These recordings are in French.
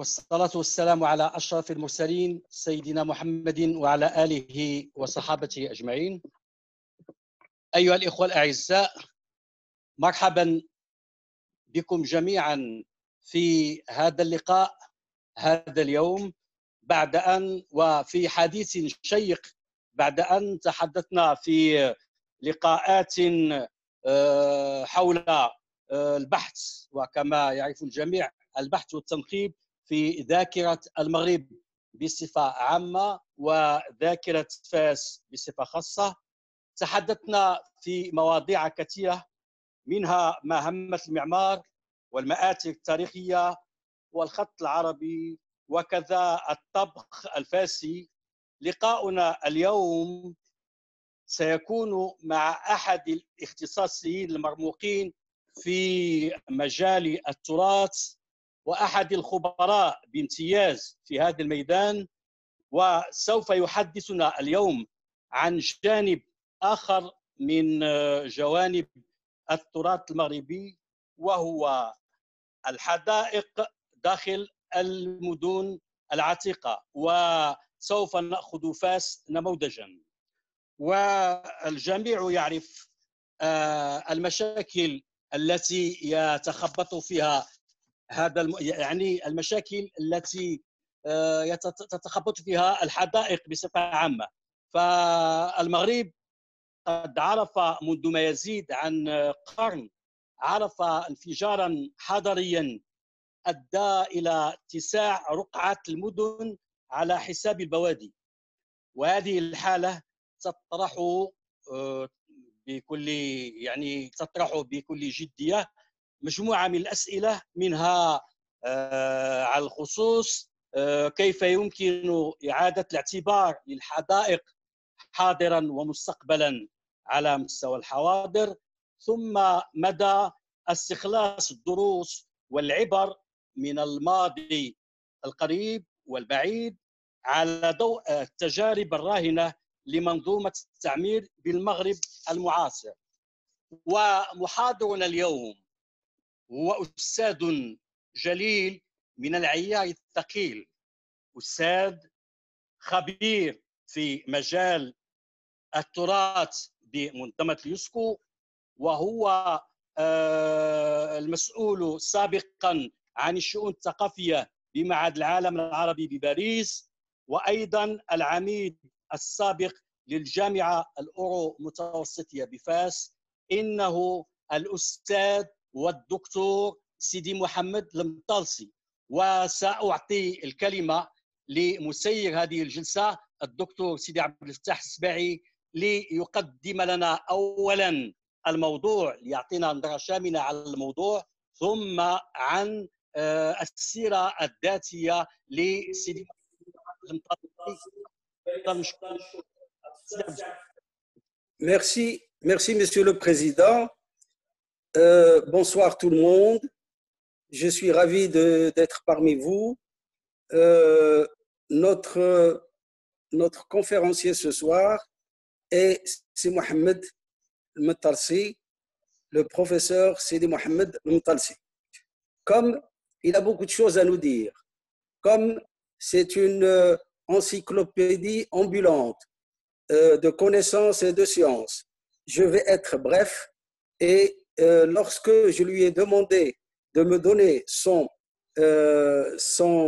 والصلاة والسلام على أشرف المرسلين سيدنا محمد وعلى آله وصحابته أجمعين. أيها الإخوة الأعزاء، مرحبا بكم جميعا في هذا اللقاء هذا اليوم، وفي حديث شيق بعد أن تحدثنا في لقاءات حول البحث، وكما يعرف الجميع البحث والتنقيب في ذاكرة المغرب بصفة عامة وذاكرة فاس بصفة خاصة. تحدثنا في مواضيع كثيرة، منها مهمة المعمار والمآثر التاريخية والخط العربي وكذا الطبخ الفاسي. لقاؤنا اليوم سيكون مع أحد الاختصاصيين المرموقين في مجال التراث وأحد الخبراء بامتياز في هذا الميدان، وسوف يحدثنا اليوم عن جانب آخر من جوانب التراث المغربي، وهو الحدائق داخل المدن العتيقة، وسوف نأخذ فاس نموذجا. والجميع يعرف المشاكل التي يتخبط فيها يعني المشاكل التي تتخبط فيها الحدائق بصفة عامة. فالمغرب قد عرف منذ ما يزيد عن قرن عرف انفجارا حضريا أدى إلى اتساع رقعة المدن على حساب البوادي، وهذه الحالة تطرح بكل جدية مجموعة من الأسئلة، منها على الخصوص كيف يمكن إعادة الاعتبار للحدائق حاضرا ومستقبلا على مستوى الحواضر، ثم مدى استخلاص الدروس والعبر من الماضي القريب والبعيد على ضوء التجارب الراهنة لمنظومة التعمير بالمغرب المعاصر. ومحاضرنا اليوم هو أستاذ جليل من العيار الثقيل، أستاذ خبير في مجال التراث بمنظمة اليونسكو، وهو المسؤول سابقا عن الشؤون الثقافية بمعهد العالم العربي بباريس، وأيضا العميد السابق للجامعة الأورو متوسطية بفاس. إنه الأستاذ والدكتور سيدي محمد المطالسي، وسأعطي الكلمة لمسير هذه الجلسة الدكتور سيدي عبد الفتاح السباعي ليقدم لنا أولا الموضوع، ليعطينا نظرة شاملة على الموضوع، ثم عن السيرة الذاتية لسيدي المطالسي. Merci, Monsieur le Président. Bonsoir tout le monde. Je suis ravi d'être parmi vous. Notre conférencier ce soir est Sidi Mohamed Mtalsi, le professeur Sidi Mohamed Mtalsi. Comme il a beaucoup de choses à nous dire, comme c'est une encyclopédie ambulante de connaissances et de sciences, je vais être bref. Et lorsque je lui ai demandé de me donner son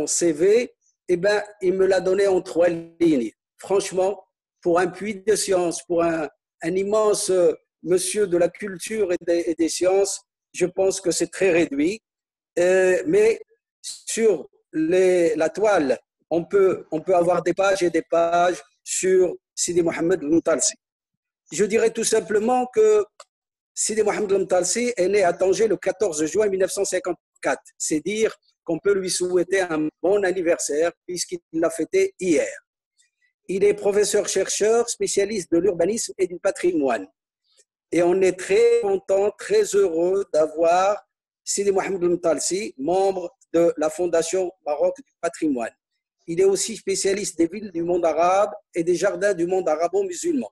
CV, eh ben, il me l'a donné en 3 lignes. Franchement, pour un puits de sciences, pour un immense monsieur de la culture et des sciences, je pense que c'est très réduit. Mais sur la toile, on peut avoir des pages et des pages sur Sidi Mohamed Mtalsi. Je dirais tout simplement que Sidi Mohamed Mtalsi est né à Tanger le 14 juin 1954. C'est dire qu'on peut lui souhaiter un bon anniversaire puisqu'il l'a fêté hier. Il est professeur-chercheur, spécialiste de l'urbanisme et du patrimoine. Et on est très content, très heureux d'avoir Sidi Mohamed Mtalsi, membre de la Fondation Maroc du patrimoine. Il est aussi spécialiste des villes du monde arabe et des jardins du monde arabo-musulman.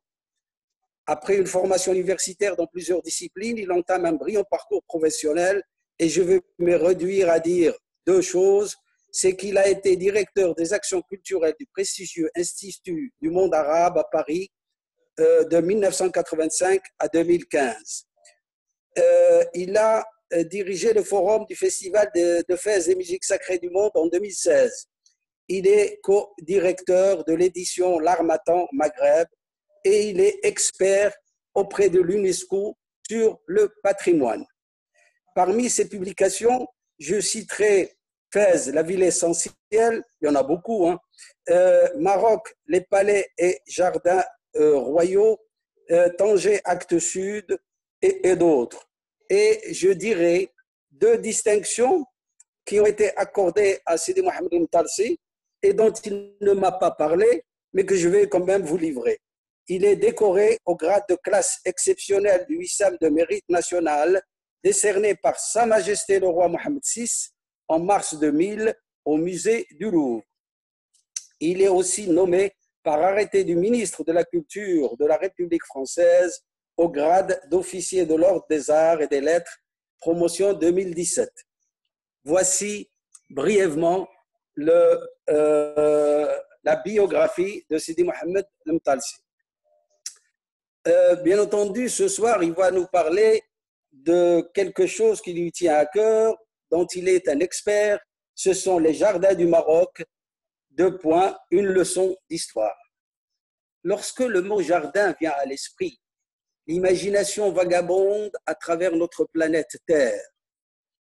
Après une formation universitaire dans plusieurs disciplines, il entame un brillant parcours professionnel et je vais me réduire à dire 2 choses. c'est qu'il a été directeur des actions culturelles du prestigieux Institut du monde arabe à Paris de 1985 à 2015. Il a dirigé le forum du Festival de Fès et musique sacrée du monde en 2016. Il est co-directeur de l'édition L'Harmattan Maghreb et il est expert auprès de l'UNESCO sur le patrimoine. Parmi ses publications, je citerai Fès, la ville essentielle, il y en a beaucoup, hein. Maroc, les palais et jardins royaux, Tanger, Actes Sud et d'autres. Et je dirais deux distinctions qui ont été accordées à Sidi Mohamed Mtalsi et dont il ne m'a pas parlé, mais que je vais quand même vous livrer. Il est décoré au grade de classe exceptionnelle du Wissam de mérite national, décerné par Sa Majesté le roi Mohamed VI en mars 2000 au musée du Louvre. Il est aussi nommé par arrêté du ministre de la Culture de la République française au grade d'officier de l'Ordre des Arts et des Lettres, promotion 2017. Voici brièvement la biographie de Sidi Mohamed Mtalsi. Bien entendu, ce soir, il va nous parler de quelque chose qui lui tient à cœur, dont il est un expert. Ce sont les jardins du Maroc. Deux points, une leçon d'histoire. Lorsque le mot jardin vient à l'esprit, l'imagination vagabonde à travers notre planète Terre.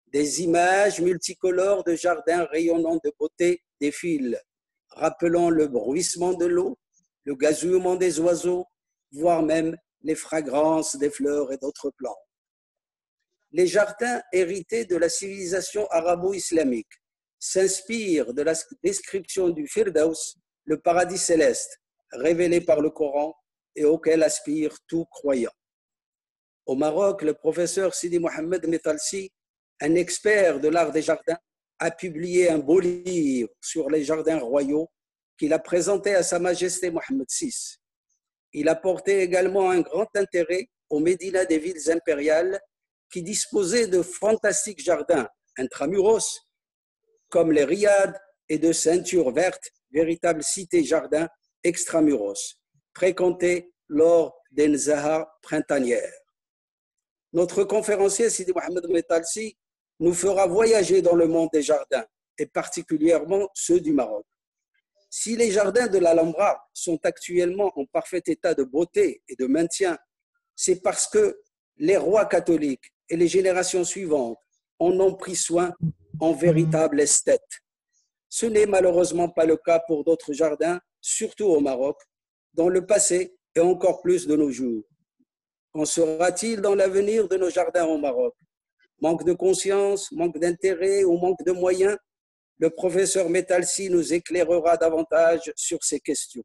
Des images multicolores de jardins rayonnants de beauté défilent, rappelant le bruissement de l'eau, le gazouillement des oiseaux, voire même les fragrances des fleurs et d'autres plantes. Les jardins hérités de la civilisation arabo-islamique s'inspirent de la description du Firdaus, le paradis céleste, révélé par le Coran et auquel aspire tout croyant. Au Maroc, le professeur Sidi Mohamed Mtalsi, un expert de l'art des jardins, a publié un beau livre sur les jardins royaux qu'il a présenté à Sa Majesté Mohamed VI. Il a porté également un grand intérêt aux médinas des villes impériales qui disposaient de fantastiques jardins intramuros, comme les riads et de ceintures vertes, véritables cités-jardins extramuros, fréquentées lors des nzahas printanières. Notre conférencier Sidi Mohamed Mtalsi nous fera voyager dans le monde des jardins, et particulièrement ceux du Maroc. Si les jardins de l'Alhambra sont actuellement en parfait état de beauté et de maintien, c'est parce que les rois catholiques et les générations suivantes en ont pris soin en véritables esthètes. Ce n'est malheureusement pas le cas pour d'autres jardins, surtout au Maroc, dans le passé et encore plus de nos jours. Qu'en sera-t-il dans l'avenir de nos jardins au Maroc? Manque de conscience, manque d'intérêt ou manque de moyens? Le professeur Mtalsi nous éclairera davantage sur ces questions.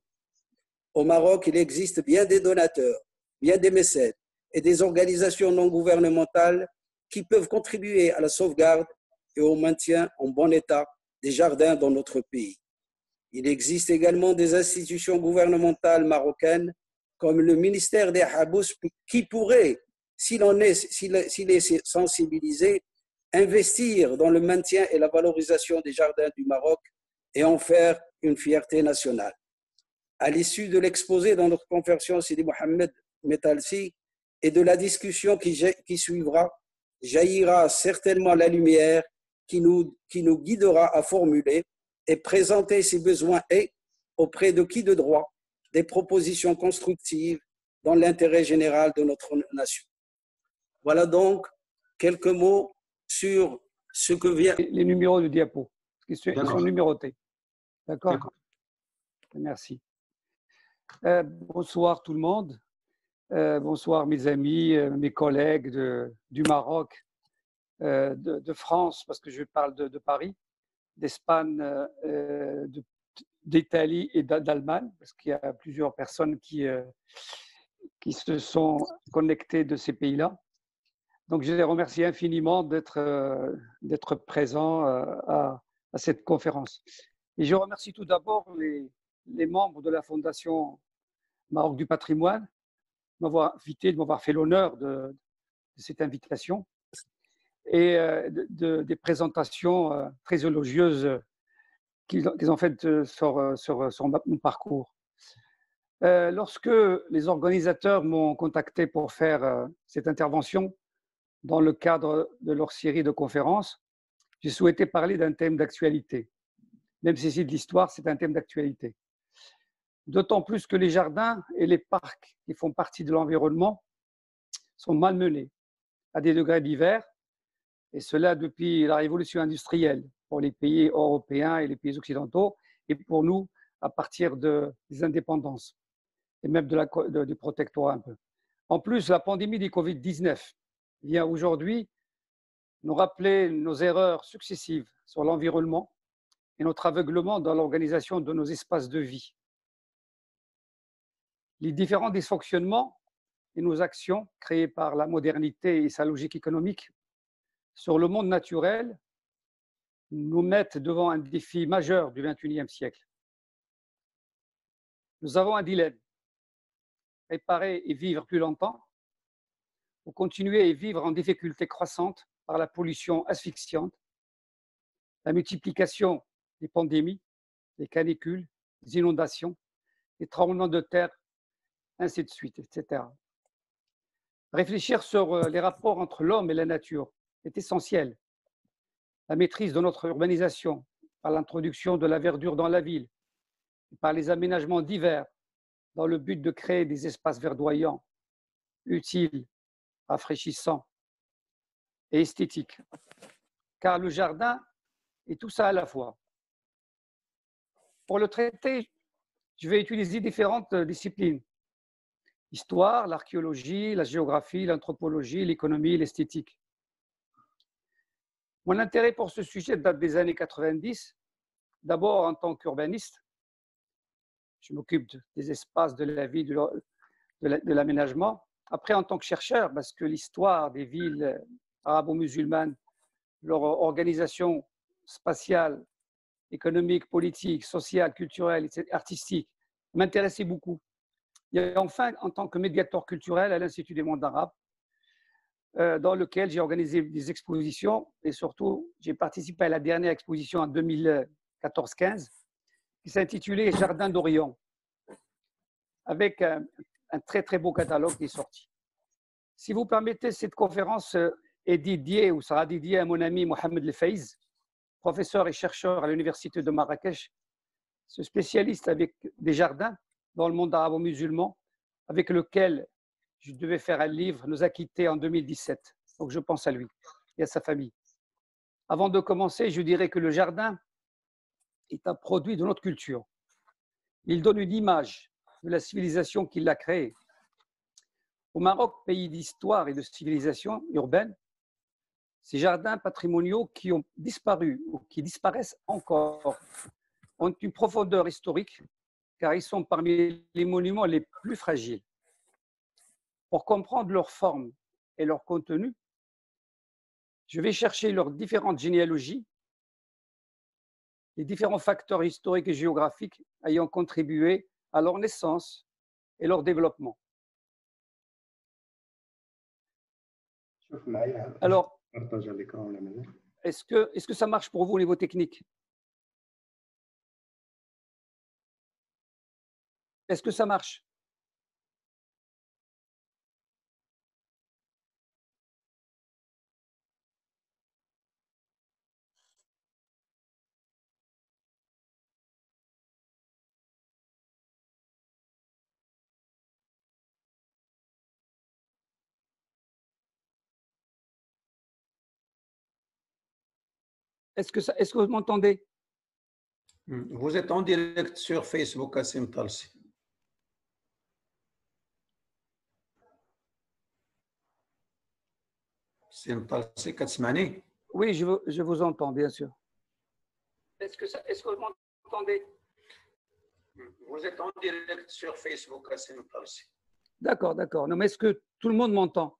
Au Maroc, il existe bien des donateurs, bien des mécènes et des organisations non gouvernementales qui peuvent contribuer à la sauvegarde et au maintien en bon état des jardins dans notre pays. Il existe également des institutions gouvernementales marocaines comme le ministère des Habous qui pourrait, s'il est sensibilisé, investir dans le maintien et la valorisation des jardins du Maroc et en faire une fierté nationale. À l'issue de l'exposé dans notre conférence Sidi Mohamed Mtalsi et de la discussion qui suivra, jaillira certainement la lumière qui nous guidera à formuler et présenter si besoin est, auprès de qui de droit, des propositions constructives dans l'intérêt général de notre nation. Voilà donc quelques mots sur ce que vient... Les numéros de diapo, ils sont numérotés. D'accord? Merci. Bonsoir tout le monde. Bonsoir mes amis, mes collègues du Maroc, de France, parce que je parle de Paris, d'Espagne, d'Italie et d'Allemagne, parce qu'il y a plusieurs personnes qui se sont connectées de ces pays-là. Donc, je les remercie infiniment d'être présents à cette conférence. Et je remercie tout d'abord les membres de la Fondation Maroc du patrimoine de m'avoir invité, de m'avoir fait l'honneur de cette invitation et des présentations très élogieuses qu'ils ont fait sur mon parcours. Lorsque les organisateurs m'ont contacté pour faire cette intervention dans le cadre de leur série de conférences, j'ai souhaité parler d'un thème d'actualité. Même si c'est de l'histoire, c'est un thème d'actualité. D'autant plus que les jardins et les parcs qui font partie de l'environnement sont malmenés à des degrés divers, et cela depuis la révolution industrielle pour les pays européens et les pays occidentaux, et pour nous à partir des indépendances et même du protectorat un peu. En plus, la pandémie du Covid-19 vient aujourd'hui nous rappeler nos erreurs successives sur l'environnement et notre aveuglement dans l'organisation de nos espaces de vie. Les différents dysfonctionnements et nos actions créées par la modernité et sa logique économique sur le monde naturel nous mettent devant un défi majeur du XXIe siècle. Nous avons un dilemme: réparer et vivre plus longtemps, ou continuer et vivre en difficulté croissante par la pollution asphyxiante, la multiplication des pandémies, des canicules, des inondations, des tremblements de terre, ainsi de suite, etc. Réfléchir sur les rapports entre l'homme et la nature est essentiel. La maîtrise de notre urbanisation par l'introduction de la verdure dans la ville et par les aménagements divers dans le but de créer des espaces verdoyants, utiles, rafraîchissants et esthétiques. Car le jardin est tout ça à la fois. Pour le traiter, je vais utiliser différentes disciplines: l'histoire, l'archéologie, la géographie, l'anthropologie, l'économie, l'esthétique. Mon intérêt pour ce sujet date des années 90, d'abord en tant qu'urbaniste. Je m'occupe des espaces de la vie, de l'aménagement. Après, en tant que chercheur, parce que l'histoire des villes arabo-musulmanes, leur organisation spatiale, économique, politique, sociale, culturelle, artistique, m'intéressait beaucoup. Et enfin, en tant que médiateur culturel à l'Institut des mondes arabes, dans lequel j'ai organisé des expositions et surtout, j'ai participé à la dernière exposition en 2014-15 qui s'intitulait Jardin d'Orient, avec un très très beau catalogue qui est sorti. Si vous permettez, cette conférence est dédiée ou sera dédiée à mon ami Mohamed Lefaiz, professeur et chercheur à l'université de Marrakech, ce spécialiste avec des jardins dans le monde arabo-musulman, avec lequel je devais faire un livre, nous a quittés en 2017. Donc je pense à lui et à sa famille. Avant de commencer, je dirais que le jardin est un produit de notre culture. Il donne une image de la civilisation qui l'a créée. Au Maroc, pays d'histoire et de civilisation urbaine, ces jardins patrimoniaux qui ont disparu ou qui disparaissent encore ont une profondeur historique car ils sont parmi les monuments les plus fragiles. Pour comprendre leur forme et leur contenu, je vais chercher leurs différentes généalogies, les différents facteurs historiques et géographiques ayant contribué à leur naissance et leur développement. Alors, est-ce que ça marche pour vous au niveau technique? Est-ce que ça marche? Est-ce que vous m'entendez? Vous êtes en direct sur Facebook, Kassim Talsi. Kassim Talsi, كتسمعني؟ Oui, je vous entends, bien sûr. Est-ce que vous m'entendez? Vous êtes en direct sur Facebook, Kassim Talsi. D'accord, d'accord. Non, mais est-ce que tout le monde m'entend?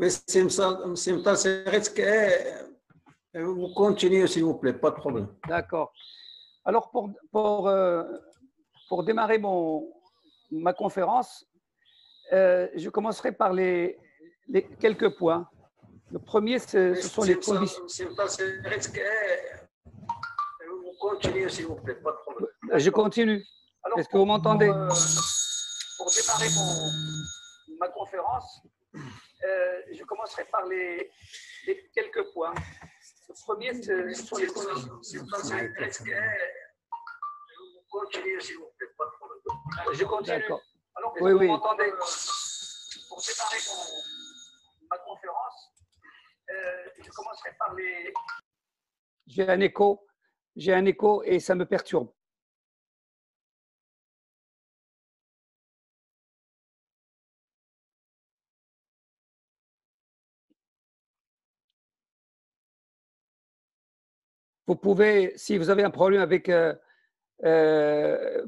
Oui, Simtal Seretsk, vous continuez s'il vous plaît, pas de problème. D'accord. Alors, pour démarrer ma conférence, je commencerai par quelques points. Le premier, ce sont les conditions. Simtal Seretsk, vous continuez s'il vous plaît, pas de problème. Je continue. Est-ce que vous m'entendez? Pour démarrer ma conférence, je commencerai par quelques points. Le premier, ce sont les conditions. Simtal Seretsk, vous continuez s'il vous plaît, pas de problème. Je continue. Alors, est-ce que vous m'entendez? Pour démarrer ma conférence, je commencerai par J'ai un écho et ça me perturbe. Vous pouvez, si vous avez un problème avec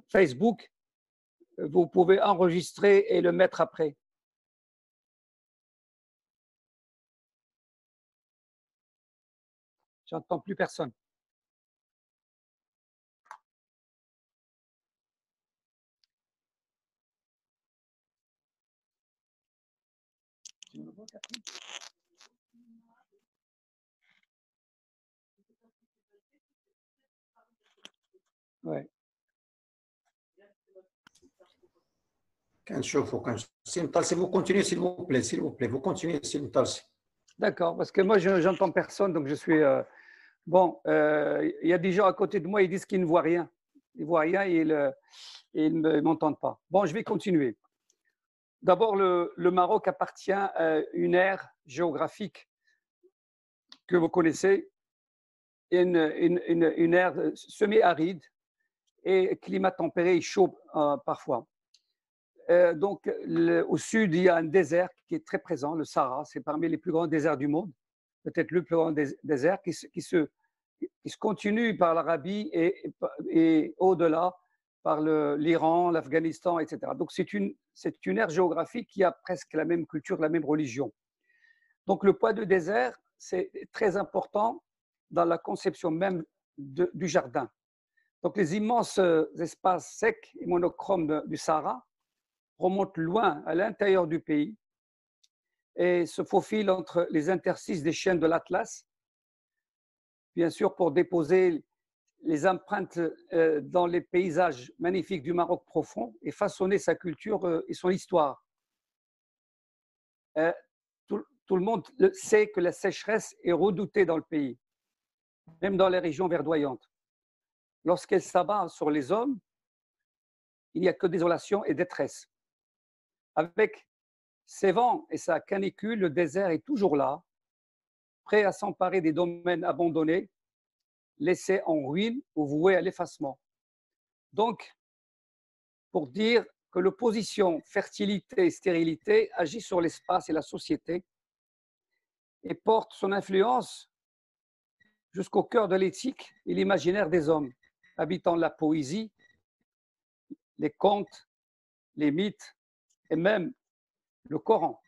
Facebook, vous pouvez enregistrer et le mettre après. J'entends plus personne. Ouais. Simtal, si vous continuez, s'il vous plaît, vous continuez, Simtal. D'accord, parce que moi, j'entends personne, donc je suis… Bon, il y a des gens à côté de moi, ils disent qu'ils ne voient rien. Ils ne voient rien et ils ne m'entendent pas. Bon, je vais continuer. D'abord, le Maroc appartient à une aire géographique que vous connaissez, une aire semi-aride et climat tempéré et chaud parfois. Donc, au sud, il y a un désert qui est très présent, le Sahara. C'est parmi les plus grands déserts du monde, peut-être le plus grand désert qui se continue par l'Arabie et au-delà par l'Iran, l'Afghanistan, etc. Donc, c'est une aire géographique qui a presque la même culture, la même religion. Donc, le poids de désert, c'est très important dans la conception même du jardin. Donc, les immenses espaces secs et monochromes du Sahara remontent loin à l'intérieur du pays et se faufilent entre les interstices des chaînes de l'Atlas, bien sûr pour déposer les empreintes dans les paysages magnifiques du Maroc profond et façonner sa culture et son histoire. Tout le monde sait que la sécheresse est redoutée dans le pays, même dans les régions verdoyantes. Lorsqu'elle s'abat sur les hommes, il n'y a que désolation et détresse. Avec ses vents et sa canicule, le désert est toujours là, prêt à s'emparer des domaines abandonnés, laissés en ruine ou voués à l'effacement. Donc, pour dire que l'opposition fertilité et stérilité agit sur l'espace et la société et porte son influence jusqu'au cœur de l'éthique et l'imaginaire des hommes, habitant la poésie, les contes, les mythes et même le Coran.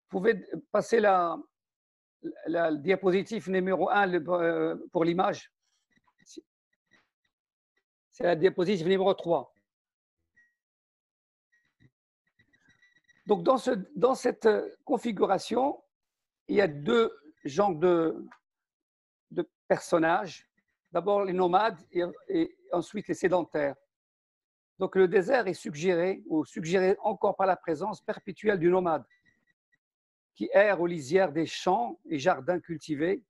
Vous pouvez passer la diapositive numéro 1 pour l'image. C'est la diapositive numéro 3. Donc, dans cette configuration, il y a deux genres de personnages. D'abord les nomades et ensuite les sédentaires. Donc, le désert est suggéré encore par la présence perpétuelle du nomade qui erre aux lisières des champs et jardins cultivés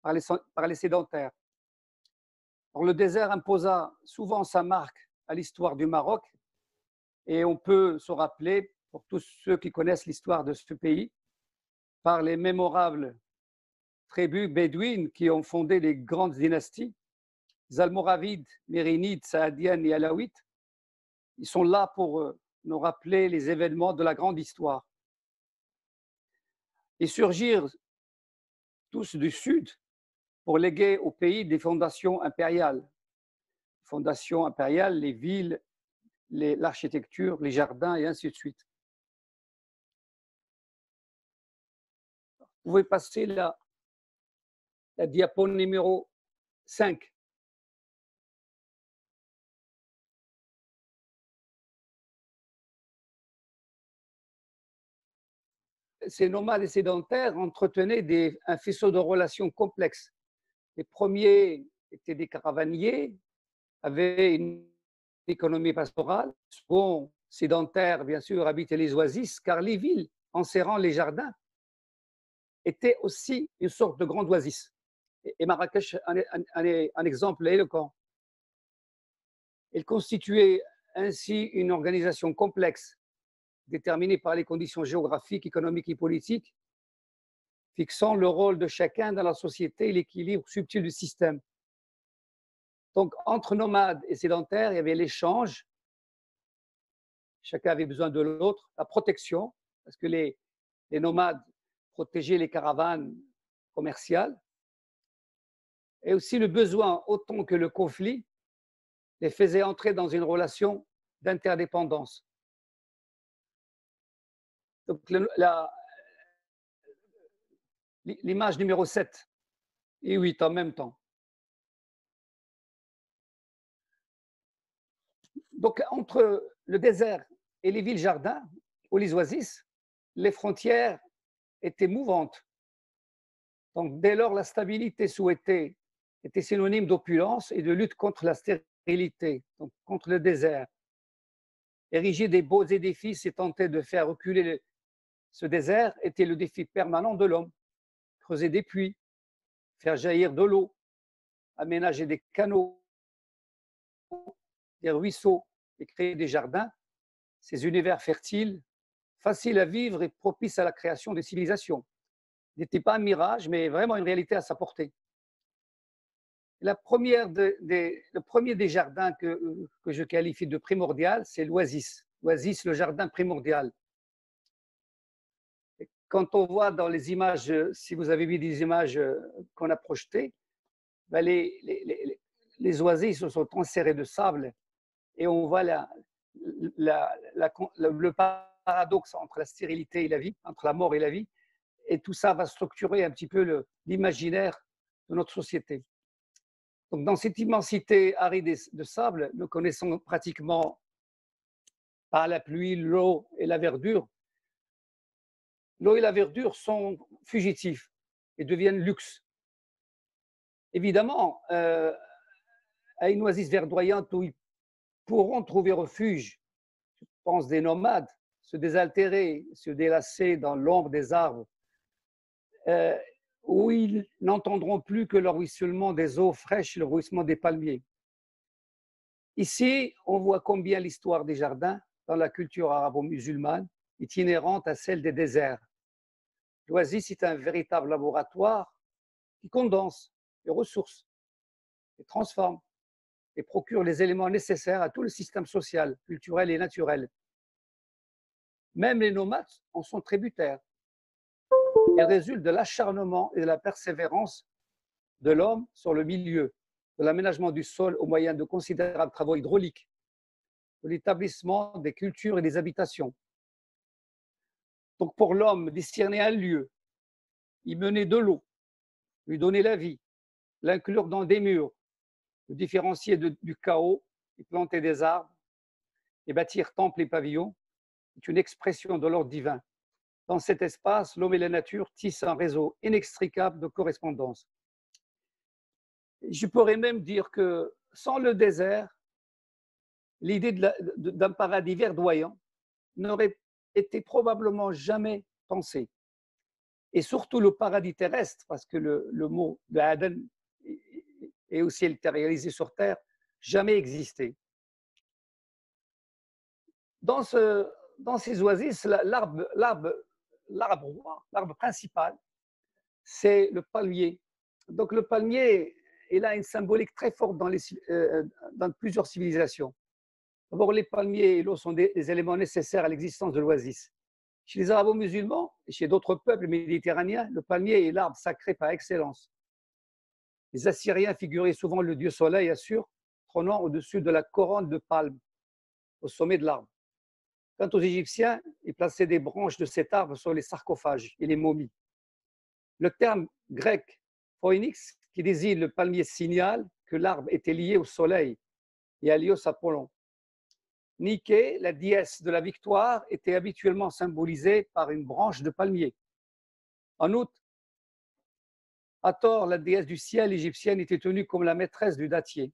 par les sédentaires. Alors, le désert imposa souvent sa marque à l'histoire du Maroc et on peut se rappeler, pour tous ceux qui connaissent l'histoire de ce pays, par les mémorables tribus bédouines qui ont fondé les grandes dynasties, les Almoravides, Mérinides, Saadiennes et Alaouites. Ils sont là pour nous rappeler les événements de la grande histoire. Et surgirent tous du sud pour léguer au pays des fondations impériales. Fondations impériales, les villes, l'architecture, les jardins et ainsi de suite. pouvez passer la diapo numéro 5. Ces nomades et sédentaires entretenaient un faisceau de relations complexes. Les premiers étaient des caravaniers, avaient une économie pastorale. Second, sédentaires, bien sûr, habitaient les oasis, car les villes, enserrant les jardins, étaient aussi une sorte de grande oasis. Et Marrakech en est un exemple éloquent. Elle constituait ainsi une organisation complexe, déterminée par les conditions géographiques, économiques et politiques, fixant le rôle de chacun dans la société et l'équilibre subtil du système. Donc, entre nomades et sédentaires, il y avait l'échange, chacun avait besoin de l'autre, la protection, parce que les nomades protégeaient les caravanes commerciales, et aussi le besoin, autant que le conflit, les faisait entrer dans une relation d'interdépendance. Donc, l'image numéro 7 et 8 en même temps. Donc, entre le désert et les villes-jardins, ou les oasis, les frontières étaient mouvantes. Donc, dès lors, la stabilité souhaitée était synonyme d'opulence et de lutte contre la stérilité, donc contre le désert. Ériger des beaux édifices et tenter de faire reculer ce désert était le défi permanent de l'homme. Creuser des puits, faire jaillir de l'eau, aménager des canaux, des ruisseaux et créer des jardins, ces univers fertiles, faciles à vivre et propices à la création des civilisations. Il n'était pas un mirage, mais vraiment une réalité à sa portée. Le premier des jardins que je qualifie de primordial, c'est l'oasis. L'oasis, le jardin primordial. Et quand on voit dans les images, si vous avez vu des images qu'on a projetées, ben les oasis se sont enserrés de sable et on voit le paradoxe entre la stérilité et la vie, entre la mort et la vie, et tout ça va structurer un petit peu l'imaginaire de notre société. Donc, dans cette immensité aride de sable, nous connaissons pratiquement par la pluie, l'eau et la verdure. L'eau et la verdure sont fugitifs et deviennent luxe. Évidemment, à une oasis verdoyante où ils pourront trouver refuge, je pense des nomades, se désaltérer, se délasser dans l'ombre des arbres, où ils n'entendront plus que le ruissellement des eaux fraîches et le ruissellement des palmiers. Ici, on voit combien l'histoire des jardins dans la culture arabo-musulmane est inhérente à celle des déserts. L'oasis est un véritable laboratoire qui condense les ressources, les transforme et procure les éléments nécessaires à tout le système social, culturel et naturel. Même les nomades en sont tributaires. Elle résulte de l'acharnement et de la persévérance de l'homme sur le milieu, de l'aménagement du sol au moyen de considérables travaux hydrauliques, de l'établissement des cultures et des habitations. Donc pour l'homme, discerner un lieu, y mener de l'eau, lui donner la vie, l'inclure dans des murs, le différencier du chaos, y planter des arbres et bâtir temples et pavillons, est une expression de l'ordre divin. Dans cet espace, l'homme et la nature tissent un réseau inextricable de correspondance. Je pourrais même dire que sans le désert, l'idée d'un paradis verdoyant n'aurait été probablement jamais pensée. Et surtout le paradis terrestre, parce que le mot de Aden est aussi réalisé sur Terre, jamais existé. Dans ces oasis, l'arbre principal, c'est le palmier. Donc le palmier, il a une symbolique très forte dans plusieurs civilisations. D'abord, les palmiers et l'eau sont des éléments nécessaires à l'existence de l'oasis. Chez les arabo-musulmans et chez d'autres peuples méditerranéens, le palmier est l'arbre sacré par excellence. Les Assyriens figuraient souvent le dieu soleil, Assur, trônant au-dessus de la couronne de palme, au sommet de l'arbre. Quant aux Égyptiens, ils plaçaient des branches de cet arbre sur les sarcophages et les momies. Le terme grec phoenix, qui désigne le palmier, signale que l'arbre était lié au soleil et à Lios Apollon. Nike, la déesse de la victoire, était habituellement symbolisée par une branche de palmier. En outre, Hathor, la déesse du ciel égyptienne, était tenue comme la maîtresse du dattier.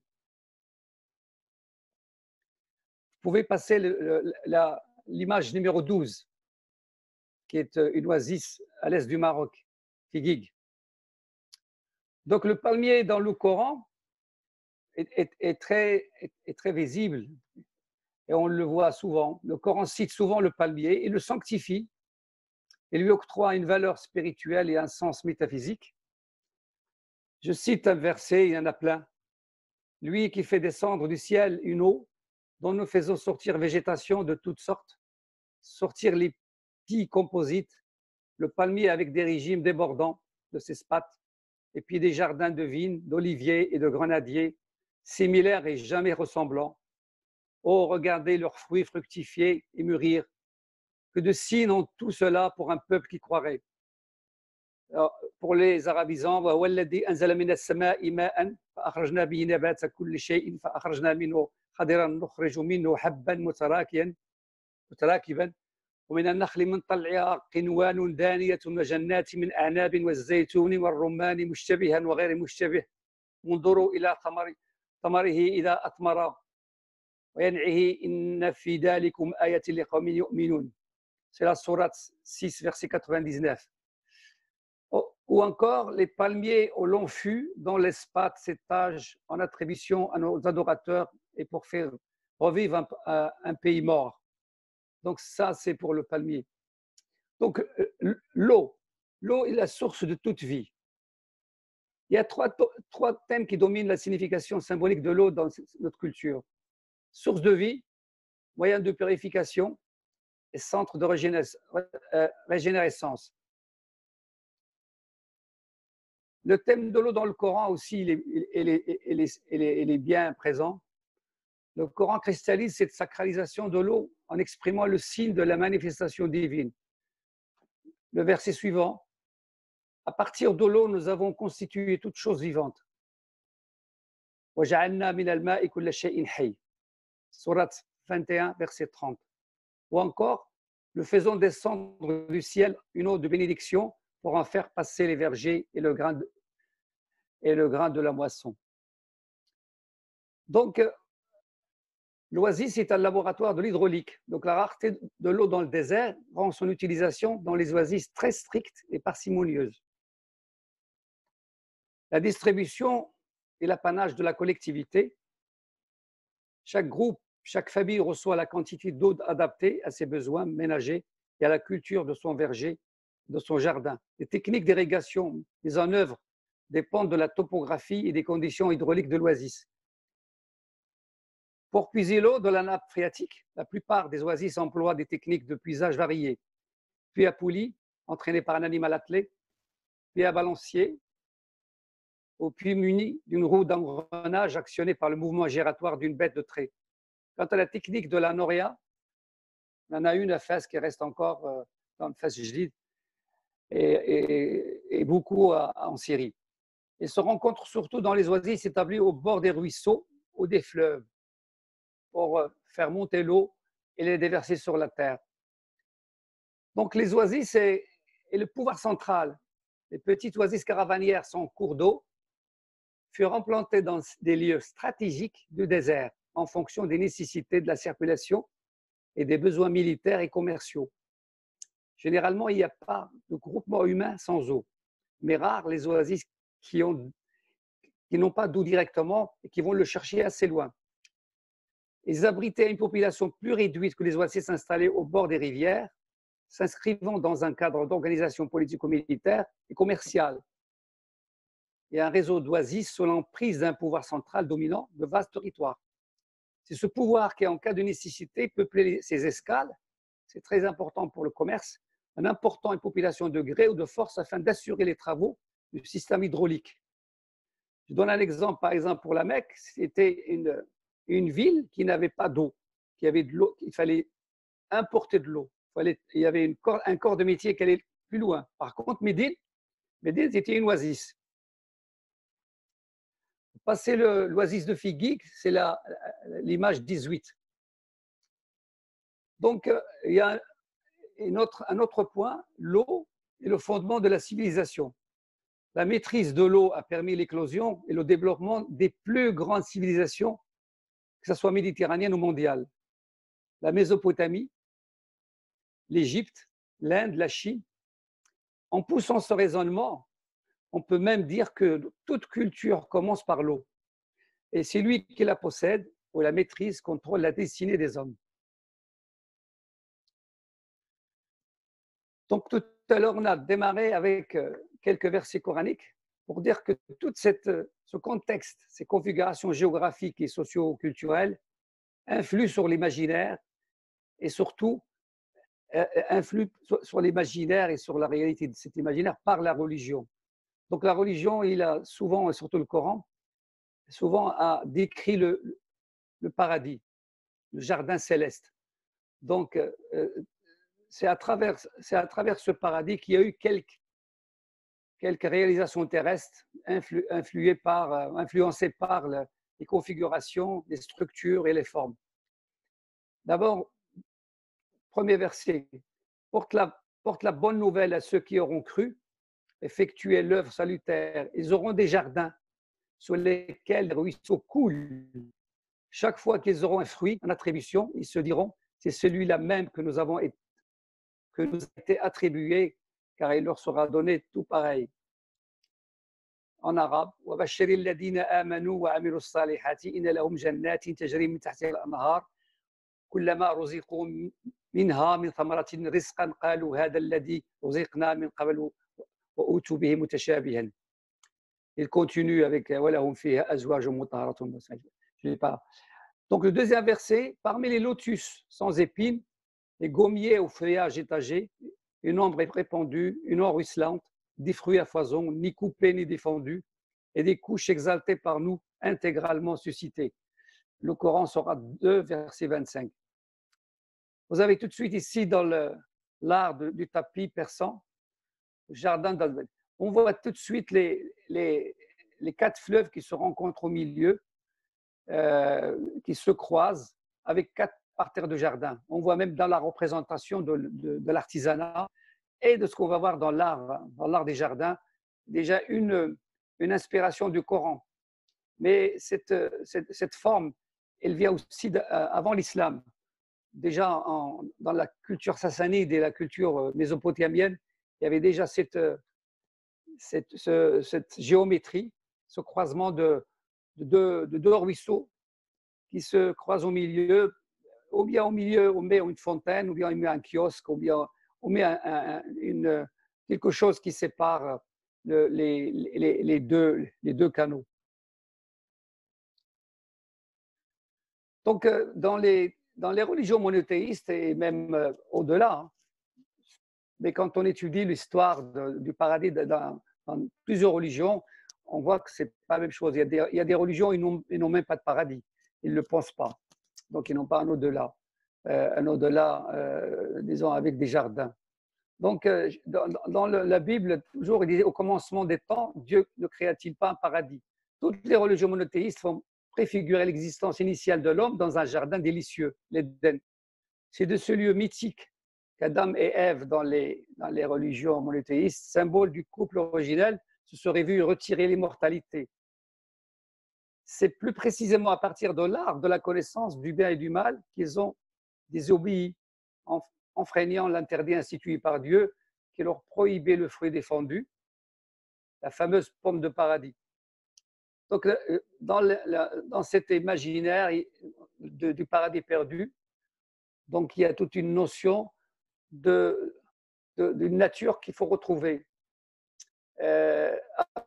Vous pouvez passer l'image numéro 12, qui est une oasis à l'est du Maroc, Figuig. Donc le palmier dans le Coran est très visible et on le voit souvent. Le Coran cite souvent le palmier et le sanctifie et lui octroie une valeur spirituelle et un sens métaphysique. Je cite un verset, il y en a plein. Lui qui fait descendre du ciel une eau dont nous faisons sortir végétation de toutes sortes, sortir les petits composites, le palmier avec des régimes débordants de ses spates, et puis des jardins de vignes, d'oliviers et de grenadiers, similaires et jamais ressemblants. Oh, regardez leurs fruits fructifier et mûrir. Que de signes ont tout cela pour un peuple qui croirait. Alors, pour les arabisants, وَالَّذِي أَنزَلَ مِنَ السَّمَاءِ مَاءً فَأَخْرَجْنَا بِهِ نَبَاتَ كُلِّ شَيْءٍ فَأَخْرَجْنَا مِنْهُ خَضِرًا نُخْرِجُ مِنْهُ حَبًّا متراكبا ومن النخل من طلعها قنوان دانية وجنات من أعناب والزيتون والرمان مشتبها وغير مشتبه انظروا إلى ثمره إذا أثمر وينعه إن في ذلكم آية لقوم يؤمنون. C'est la sourate 6, verset 99. Ou encore les palmiers au long fût dont l'espace s'étage en attribution à nos adorateurs et pour faire revivre un pays mort. Donc ça, c'est pour le palmier. Donc l'eau est la source de toute vie. Il y a trois thèmes qui dominent la signification symbolique de l'eau dans notre culture. Source de vie, moyen de purification et centre de régénérescence. Le thème de l'eau dans le Coran aussi, il est bien présent. Le Coran cristallise cette sacralisation de l'eau en exprimant le signe de la manifestation divine. Le verset suivant. À partir de l'eau, nous avons constitué toute chose vivante. وَجَعَلْنَا مِنَ الْمَاءِ كُلَّ شَيْءٍ حَيٍّ. Sourate 21, verset 30. Ou encore, nous faisons descendre du ciel une eau de bénédiction pour en faire passer les vergers et le grain de la moisson. Donc, l'oasis est un laboratoire de l'hydraulique. Donc, la rareté de l'eau dans le désert rend son utilisation dans les oasis très stricte et parcimonieuse. La distribution est l'apanage de la collectivité. Chaque groupe, chaque famille reçoit la quantité d'eau adaptée à ses besoins ménagers et à la culture de son verger, de son jardin. Les techniques d'irrigation mises en œuvre dépendent de la topographie et des conditions hydrauliques de l'oasis. Pour puiser l'eau de la nappe phréatique, la plupart des oasis emploient des techniques de puisage variées. Puis à poulie, entraîné par un animal attelé, puis à balancier, au puits muni d'une roue d'engrenage actionnée par le mouvement giratoire d'une bête de trait. Quant à la technique de la noria, il y en a une à Fès qui reste encore dans le Fès Jdid et beaucoup en Syrie. Elle se rencontre surtout dans les oasis établies au bord des ruisseaux ou des fleuves pour faire monter l'eau et les déverser sur la terre. Donc les oasis est le pouvoir central. Les petites oasis caravanières sans cours d'eau furent implantées dans des lieux stratégiques du désert en fonction des nécessités de la circulation et des besoins militaires et commerciaux. Généralement, il n'y a pas de groupement humain sans eau, mais rares les oasis qui n'ont pas d'eau directement et qui vont le chercher assez loin. Ils abritaient une population plus réduite que les oasis installées au bord des rivières, s'inscrivant dans un cadre d'organisation politico-militaire et commerciale, et un réseau d'oasis sous l'emprise d'un pouvoir central dominant de vastes territoires. C'est ce pouvoir qui, en cas de nécessité, peuplait ces escales, c'est très important pour le commerce, en important une population de gré ou de force afin d'assurer les travaux du système hydraulique. Je donne un exemple, par exemple, pour la Mecque, c'était une ville qui n'avait pas d'eau, qui avait de l'eau, il fallait importer de l'eau. Il y avait un corps de métier qui allait plus loin. Par contre, Médine, Médine, c'était une oasis. Passer l'oasis de Figuig, c'est l'image 18. Donc, il y a un autre point, l'eau est le fondement de la civilisation. La maîtrise de l'eau a permis l'éclosion et le développement des plus grandes civilisations, que ce soit méditerranéenne ou mondiale. La Mésopotamie, l'Égypte, l'Inde, la Chine. En poussant ce raisonnement, on peut même dire que toute culture commence par l'eau. Et c'est lui qui la possède ou la maîtrise, contrôle la destinée des hommes. Donc tout à l'heure, on a démarré avec quelques versets coraniques pour dire que tout ce contexte, ces configurations géographiques et socio-culturelles influent sur l'imaginaire et surtout influent sur l'imaginaire et sur la réalité de cet imaginaire par la religion. Donc la religion, il a souvent, et surtout le Coran, souvent a décrit le paradis, le jardin céleste. Donc c'est à travers ce paradis qu'il y a eu quelques réalisations terrestres influencées par les configurations, les structures et les formes. D'abord, premier verset, porte la bonne nouvelle à ceux qui auront cru, effectuer l'œuvre salutaire. Ils auront des jardins sur lesquels les ruisseaux coulent. Chaque fois qu'ils auront un fruit en attribution, ils se diront, c'est celui-là même que nous a été attribué, car il leur sera donné tout pareil. En arabe, وَبَشِّرِ الَّذِينَ آمَنُوا وَعَمِلُوا الصَّالِحَاتِ إِنَّ لَهُمْ جَنَّاتٍ تَجْرِي مِنْ تَحْتِهَا الْأَنْهَارُ كُلَّمَا رُزِقُوا مِنْهَا مِنْ ثَمَرَةٍ رِزْقًا قَالُوا هَذَا الَّذِي رُزِقْنَا مِنْ قَبْلُ وَأُوتُوا بِهِ مُتَشَابِهًا. Il continue avec وَلَهُمْ فِيهَا أَزْوَاجٌ مُطَهَّرَةٌ. Je ne sais pas. Donc le deuxième verset, parmi les lotus sans épines, les gommiers au feuillage étagé, une ombre répandue, une eau ruisselante, des fruits à foison, ni coupés ni défendus, et des couches exaltées par nous, intégralement suscitées. Le Coran sera 2, verset 25. Vous avez tout de suite ici dans l'art du tapis persan, le jardin d'Al-Bed. On voit tout de suite les 4 fleuves qui se rencontrent au milieu, qui se croisent avec 4 parterres de jardin. On voit même dans la représentation de l'artisanat et de ce qu'on va voir dans l'art des jardins, déjà une inspiration du Coran. Mais cette forme, elle vient aussi avant l'islam. Déjà dans la culture sassanide et la culture mésopotamienne, il y avait déjà cette géométrie, ce croisement de 2 ruisseaux qui se croisent au milieu. Ou bien au milieu, on met une fontaine, ou bien on met un kiosque, ou bien on met quelque chose qui sépare les deux canaux. Donc, dans les religions monothéistes et même au-delà, mais quand on étudie l'histoire du paradis dans plusieurs religions, on voit que ce n'est pas la même chose. Il y a des religions, ils n'ont même pas de paradis. Ils ne le pensent pas. Donc, ils n'ont pas un au-delà. Disons, avec des jardins. Donc, dans la Bible, toujours, il disait au commencement des temps, Dieu ne créa-t-il pas un paradis? Toutes les religions monothéistes font préfigurer l'existence initiale de l'homme dans un jardin délicieux, l'Éden. C'est de ce lieu mythique qu'Adam et Ève, dans les religions monothéistes, symbole du couple originel, se seraient vus retirer l'immortalité. C'est plus précisément à partir de l'art de la connaissance du bien et du mal qu'ils ont désobéi, enfreignant l'interdit institué par Dieu qui leur prohibait le fruit défendu, la fameuse pomme de paradis. Donc, dans cet imaginaire du paradis perdu, donc il y a toute une notion d'une nature qu'il faut retrouver.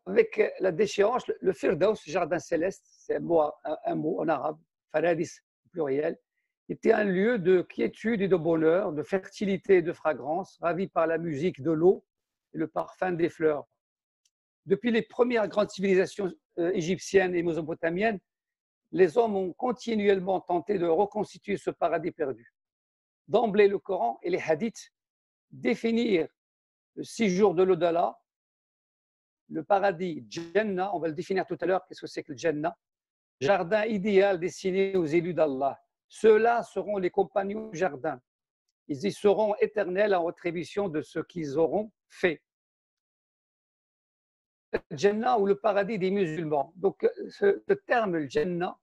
Avec la déchéance, le Firdaus, jardin céleste, c'est un mot en arabe, Faradis pluriel, était un lieu de quiétude et de bonheur, de fertilité et de fragrance, ravi par la musique de l'eau et le parfum des fleurs. Depuis les premières grandes civilisations égyptiennes et mésopotamiennes, les hommes ont continuellement tenté de reconstituer ce paradis perdu. D'emblée, le Coran et les hadiths définirent le séjour de l'au-delà le paradis, Jannah, on va le définir tout à l'heure, qu'est-ce que c'est que le Jannah? Jardin idéal destiné aux élus d'Allah. Ceux-là seront les compagnons du jardin. Ils y seront éternels en rétribution de ce qu'ils auront fait. Jannah ou le paradis des musulmans. Donc, ce terme, le Jannah,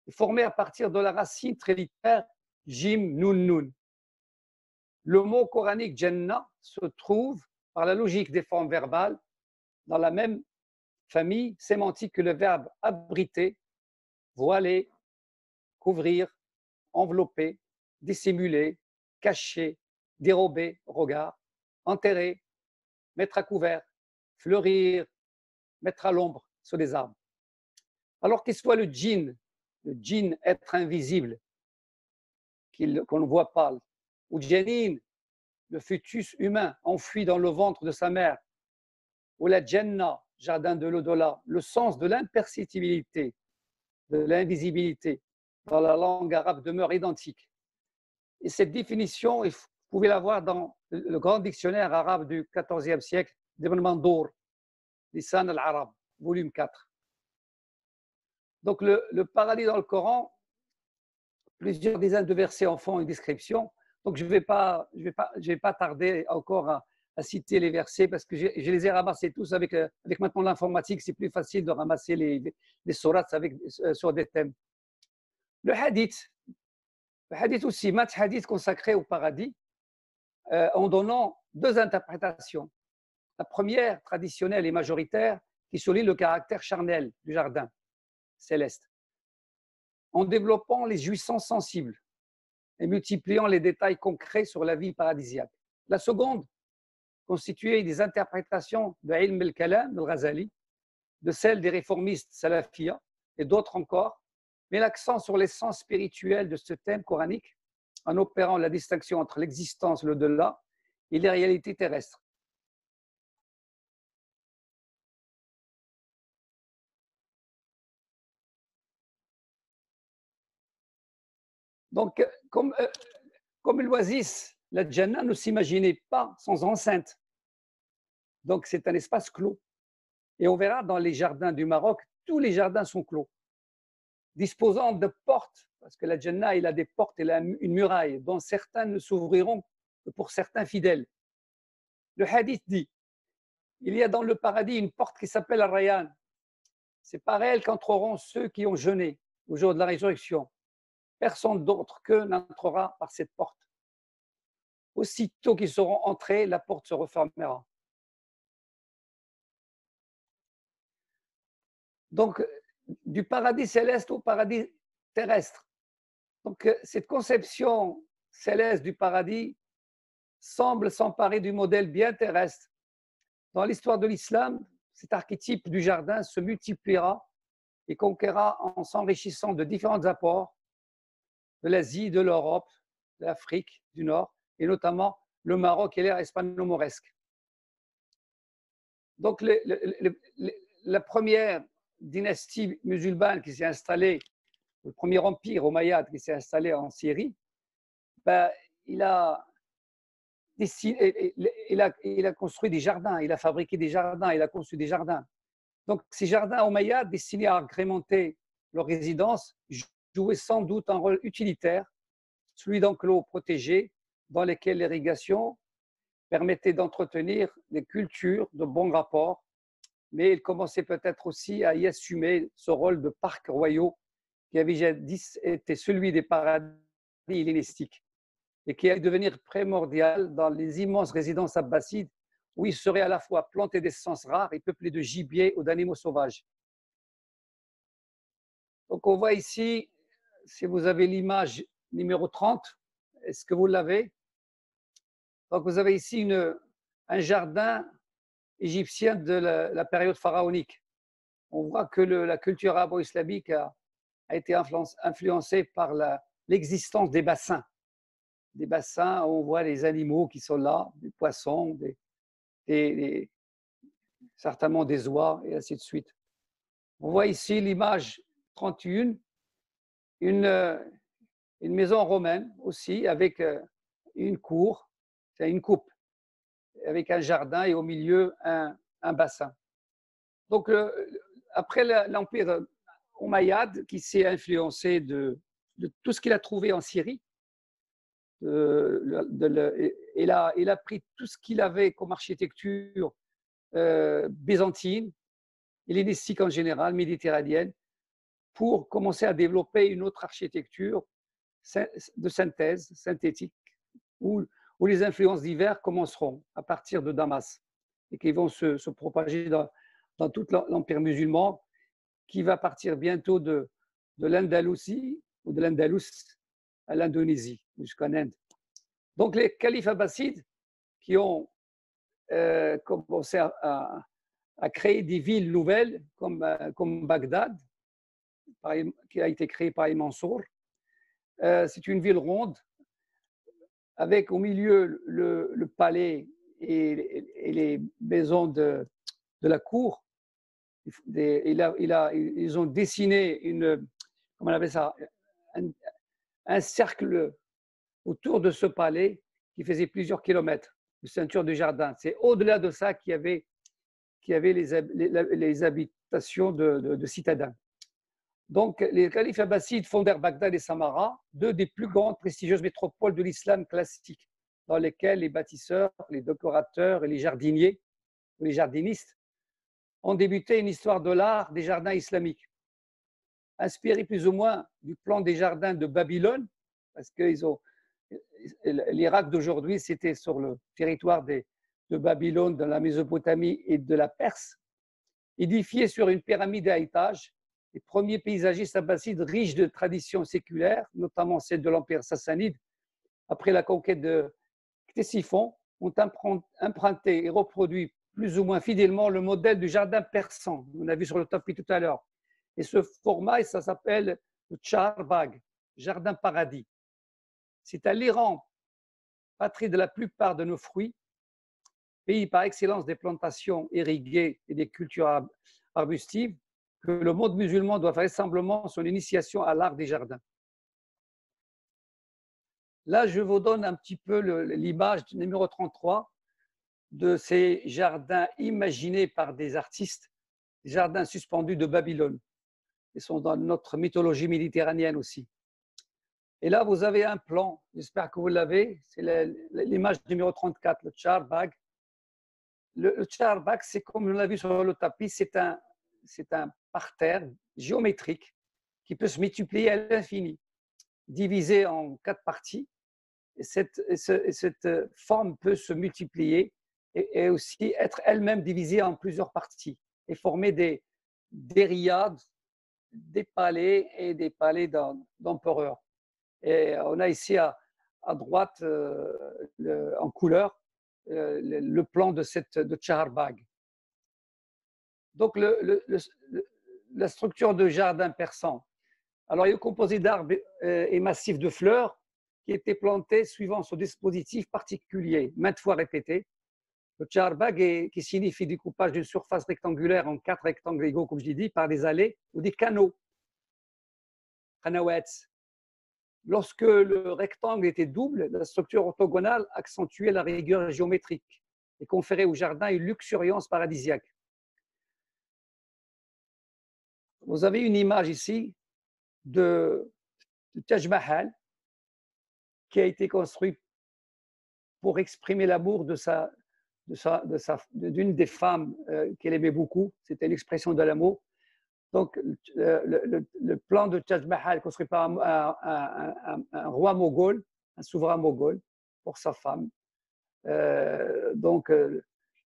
est formé à partir de la racine trilitère Jim Nun Nun. Le mot coranique Jannah se trouve, par la logique des formes verbales, dans la même famille sémantique que le verbe abriter, voiler, couvrir, envelopper, dissimuler, cacher, dérober, regard, enterrer, mettre à couvert, fleurir, mettre à l'ombre sur des arbres. Alors qu'il soit le djinn être invisible, qu'on ne voit pas, ou djanin, le fœtus humain enfoui dans le ventre de sa mère, ou la Jannah, jardin de l'au-delà, le sens de l'imperceptibilité, de l'invisibilité, dans la langue arabe demeure identique. Et cette définition, vous pouvez la voir dans le grand dictionnaire arabe du XIVe siècle, d'Ibn Mandour, Lisan al-Arab, volume 4. Donc le paradis dans le Coran, plusieurs dizaines de versets en font une description. Donc je ne vais pas tarder encore à citer les versets parce que je les ai ramassés tous avec maintenant l'informatique, c'est plus facile de ramasser les sourates sur des thèmes. Le hadith aussi, mat hadith consacré au paradis, en donnant deux interprétations. La première, traditionnelle et majoritaire, qui souligne le caractère charnel du jardin céleste, en développant les jouissances sensibles et multipliant les détails concrets sur la vie paradisiaque. La seconde, constituée des interprétations de Ilm al-Kalam, al-Ghazali, de celles des réformistes salafiyya et d'autres encore, met l'accent sur l'essence spirituelle de ce thème coranique en opérant la distinction entre l'existence, l'au-delà et les réalités terrestres. Donc, comme l'oasis, la Jannah ne s'imaginait pas sans enceinte. Donc, c'est un espace clos. Et on verra dans les jardins du Maroc, tous les jardins sont clos, disposant de portes, parce que la Jannah, il a des portes, il a une muraille, dont certains ne s'ouvriront que pour certains fidèles. Le hadith dit, il y a dans le paradis une porte qui s'appelle Al-Rayyan. C'est par elle qu'entreront ceux qui ont jeûné au jour de la résurrection. Personne d'autre qu'eux n'entrera par cette porte. Aussitôt qu'ils seront entrés, la porte se refermera. Donc, du paradis céleste au paradis terrestre. Donc, cette conception céleste du paradis semble s'emparer du modèle bien terrestre. Dans l'histoire de l'islam, cet archétype du jardin se multipliera et conquérera en s'enrichissant de différents apports de l'Asie, de l'Europe, de l'Afrique du Nord, et notamment le Maroc et l'ère hispano-mauresque. Donc, la première dynastie musulmane qui s'est installée, le premier empire omeyyade qui s'est installé en Syrie, il a construit des jardins, il a fabriqué des jardins, il a conçu des jardins. Donc, ces jardins omeyyades destinés à agrémenter leur résidence jouaient sans doute un rôle utilitaire, celui d'enclos protégés dans lesquels l'irrigation permettait d'entretenir des cultures de bons rapports, mais il commençait peut-être aussi à y assumer ce rôle de parcs royaux qui avait jadis été celui des paradis hellénistiques et qui allait devenir primordial dans les immenses résidences abbassides où il serait à la fois planté d'essences rares et peuplé de gibier ou d'animaux sauvages. Donc on voit ici, si vous avez l'image numéro 30, est-ce que vous l'avez? Donc vous avez ici un jardin égyptien de la période pharaonique. On voit que la culture arabo-islamique a été influencée par l'existence des bassins. Des bassins où on voit les animaux qui sont là, des poissons, certainement des oies et ainsi de suite. On voit ici l'image 31, une maison romaine aussi avec une cour, c'est une coupe, avec un jardin et au milieu un bassin. Donc, après l'empire omeyyade, qui s'est influencé de tout ce qu'il a trouvé en Syrie, il a pris tout ce qu'il avait comme architecture byzantine, hellénistique en général, méditerranéenne, pour commencer à développer une autre architecture de synthèse, synthétique, où les influences diverses commenceront à partir de Damas et qui vont se propager dans tout l'empire musulman, qui va partir bientôt de l'Andalousie ou de l'Andalous à l'Indonésie, jusqu'en Inde. Donc les califes abbassides qui ont commencé à créer des villes nouvelles comme Bagdad, qui a été créée par Mansour. C'est une ville ronde avec au milieu le palais et les maisons de la cour. Ils ont dessiné comment on appelle ça, un cercle autour de ce palais qui faisait plusieurs kilomètres, de ceinture de jardin. C'est au-delà de ça qu'il y avait les habitations de citadins. Donc, les califes abbassides fondèrent Bagdad et Samara, deux des plus grandes prestigieuses métropoles de l'islam classique, dans lesquelles les bâtisseurs, les décorateurs et les jardiniers, ou les jardinistes, ont débuté une histoire de l'art des jardins islamiques, inspirée plus ou moins du plan des jardins de Babylone, parce que l'Irak d'aujourd'hui, c'était sur le territoire de Babylone, de la Mésopotamie et de la Perse, édifié sur une pyramide à étages. Les premiers paysagistes abbassides riches de traditions séculaires, notamment celle de l'Empire sassanide, après la conquête de Ctésiphon, ont emprunté et reproduit plus ou moins fidèlement le modèle du jardin persan. On a vu sur le tapis tout à l'heure. Et ce format, ça s'appelle le Charbagh, jardin paradis. C'est à l'Iran, patrie de la plupart de nos fruits, pays par excellence des plantations irriguées et des cultures arbustives, que le monde musulman doit vraisemblablement son initiation à l'art des jardins. Là, je vous donne un petit peu l'image numéro 33 de ces jardins imaginés par des artistes, des jardins suspendus de Babylone. Ils sont dans notre mythologie méditerranéenne aussi. Et là, vous avez un plan, j'espère que vous l'avez, c'est l'image numéro 34, le Charbagh. Le Charbagh, c'est comme on l'a vu sur le tapis, c'est un parterre géométrique qui peut se multiplier à l'infini, divisé en 4 parties. Et cette forme peut se multiplier et aussi être elle-même divisée en plusieurs parties et former des riades, des palais et des palais d'empereurs. Et on a ici à droite, en couleur, le plan de Charbagh. Donc, la structure de jardin persan. Alors, il est composé d'arbres et massifs de fleurs qui étaient plantés suivant ce dispositif particulier, maintes fois répété. Le Charbagh, qui signifie découpage d'une surface rectangulaire en 4 rectangles égaux, comme je l'ai dit, par des allées ou des canaux. Lorsque le rectangle était double, la structure orthogonale accentuait la rigueur géométrique et conférait au jardin une luxuriance paradisiaque. Vous avez une image ici de Taj Mahal qui a été construit pour exprimer l'amour d'une des femmes qu'elle aimait beaucoup. C'était l'expression de l'amour. Donc, le plan de Taj Mahal construit par un roi moghol, un souverain moghol, pour sa femme. Donc,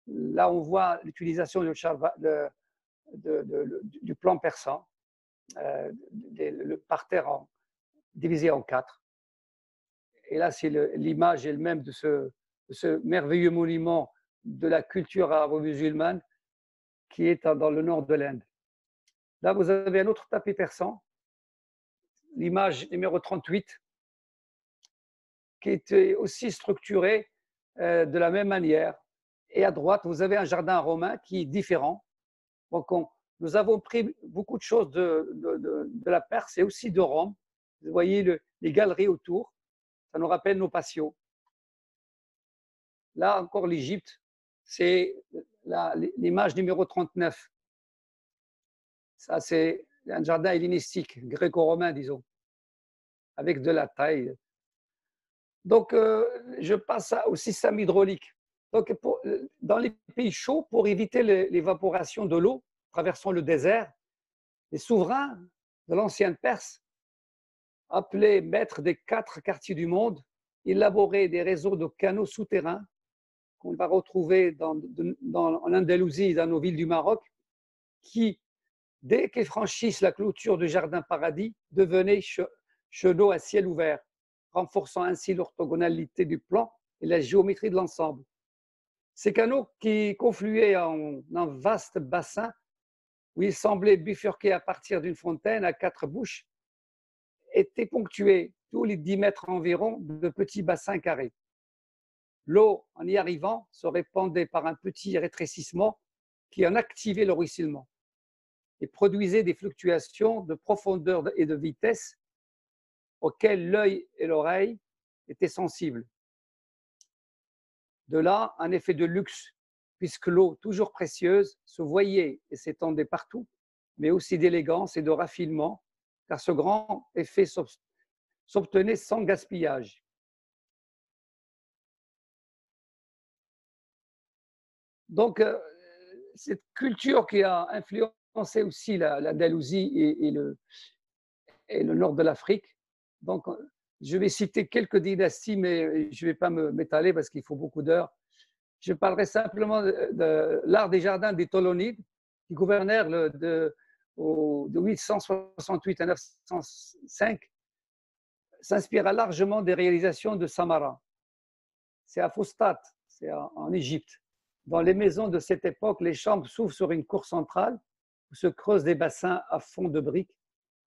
là, on voit l'utilisation du plan persan, le parterre divisé en 4. Et là, c'est l'image elle-même de ce merveilleux monument de la culture arabo-musulmane qui est dans le nord de l'Inde. Là, vous avez un autre tapis persan, l'image numéro 38, qui est aussi structuré de la même manière. Et à droite, vous avez un jardin romain qui est différent. Donc, nous avons pris beaucoup de choses de la Perse et aussi de Rome. Vous voyez les galeries autour, ça nous rappelle nos passions. Là encore, l'Égypte, c'est l'image numéro 39. Ça, c'est un jardin hellénistique, gréco-romain, disons, avec de la taille. Donc, je passe au système hydraulique. Donc, dans les pays chauds, pour éviter l'évaporation de l'eau traversant le désert, les souverains de l'ancienne Perse, appelés maîtres des 4 quartiers du monde, élaboraient des réseaux de canaux souterrains qu'on va retrouver en Andalousie, dans nos villes du Maroc, qui, dès qu'ils franchissent la clôture du jardin paradis, devenaient chenaux à ciel ouvert, renforçant ainsi l'orthogonalité du plan et la géométrie de l'ensemble. Ces canaux qui confluaient en un vaste bassin où ils semblaient bifurquer à partir d'une fontaine à 4 bouches étaient ponctués tous les 10 mètres environ de petits bassins carrés. L'eau, en y arrivant, se répandait par un petit rétrécissement qui en activait le ruissellement et produisait des fluctuations de profondeur et de vitesse auxquelles l'œil et l'oreille étaient sensibles. De là, un effet de luxe, puisque l'eau, toujours précieuse, se voyait et s'étendait partout, mais aussi d'élégance et de raffinement, car ce grand effet s'obtenait sans gaspillage. Donc, cette culture qui a influencé aussi l'Andalousie et le nord de l'Afrique. Donc, je vais citer quelques dynasties, mais je ne vais pas m'étaler parce qu'il faut beaucoup d'heures. Je parlerai simplement de l'art des jardins des Ptolonides, qui gouvernèrent de 868 à 905, s'inspira largement des réalisations de Samarra. C'est à Fustat, c'est en Égypte. Dans les maisons de cette époque, les chambres s'ouvrent sur une cour centrale où se creusent des bassins à fond de briques.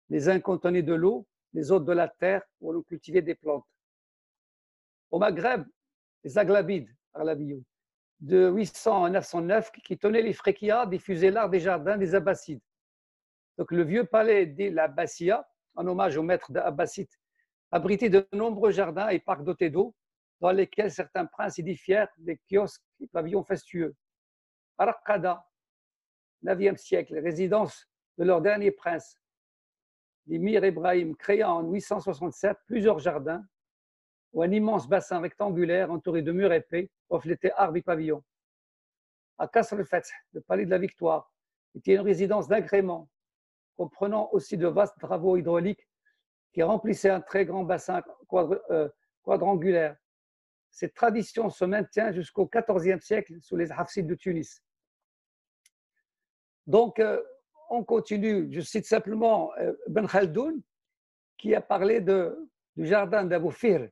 Les uns contenaient de l'eau, les autres de la terre où l'on cultivait des plantes. Au Maghreb, les Aghlabides, de 800 à 909, qui tenaient les Fréquias, diffusaient l'art des jardins des Abbassides. Donc, le vieux palais dit l'Abbassia, en hommage au maître abbasside, abritait de nombreux jardins et parcs dotés d'eau, dans lesquels certains princes édifièrent des kiosques et pavillons fastueux. Araqqada, 9e siècle, résidence de leur dernier prince, l'émir Ibrahim, créa en 867 plusieurs jardins où un immense bassin rectangulaire entouré de murs épais reflétait arbres et pavillons. À Kasr el-Fath, le palais de la Victoire, était une résidence d'agrément, comprenant aussi de vastes travaux hydrauliques qui remplissaient un très grand bassin quadrangulaire. Cette tradition se maintient jusqu'au XIVe siècle sous les Hafsides de Tunis. Donc, on continue. Je cite simplement Ben Khaldoun, qui a parlé du jardin d'Abou Fihr,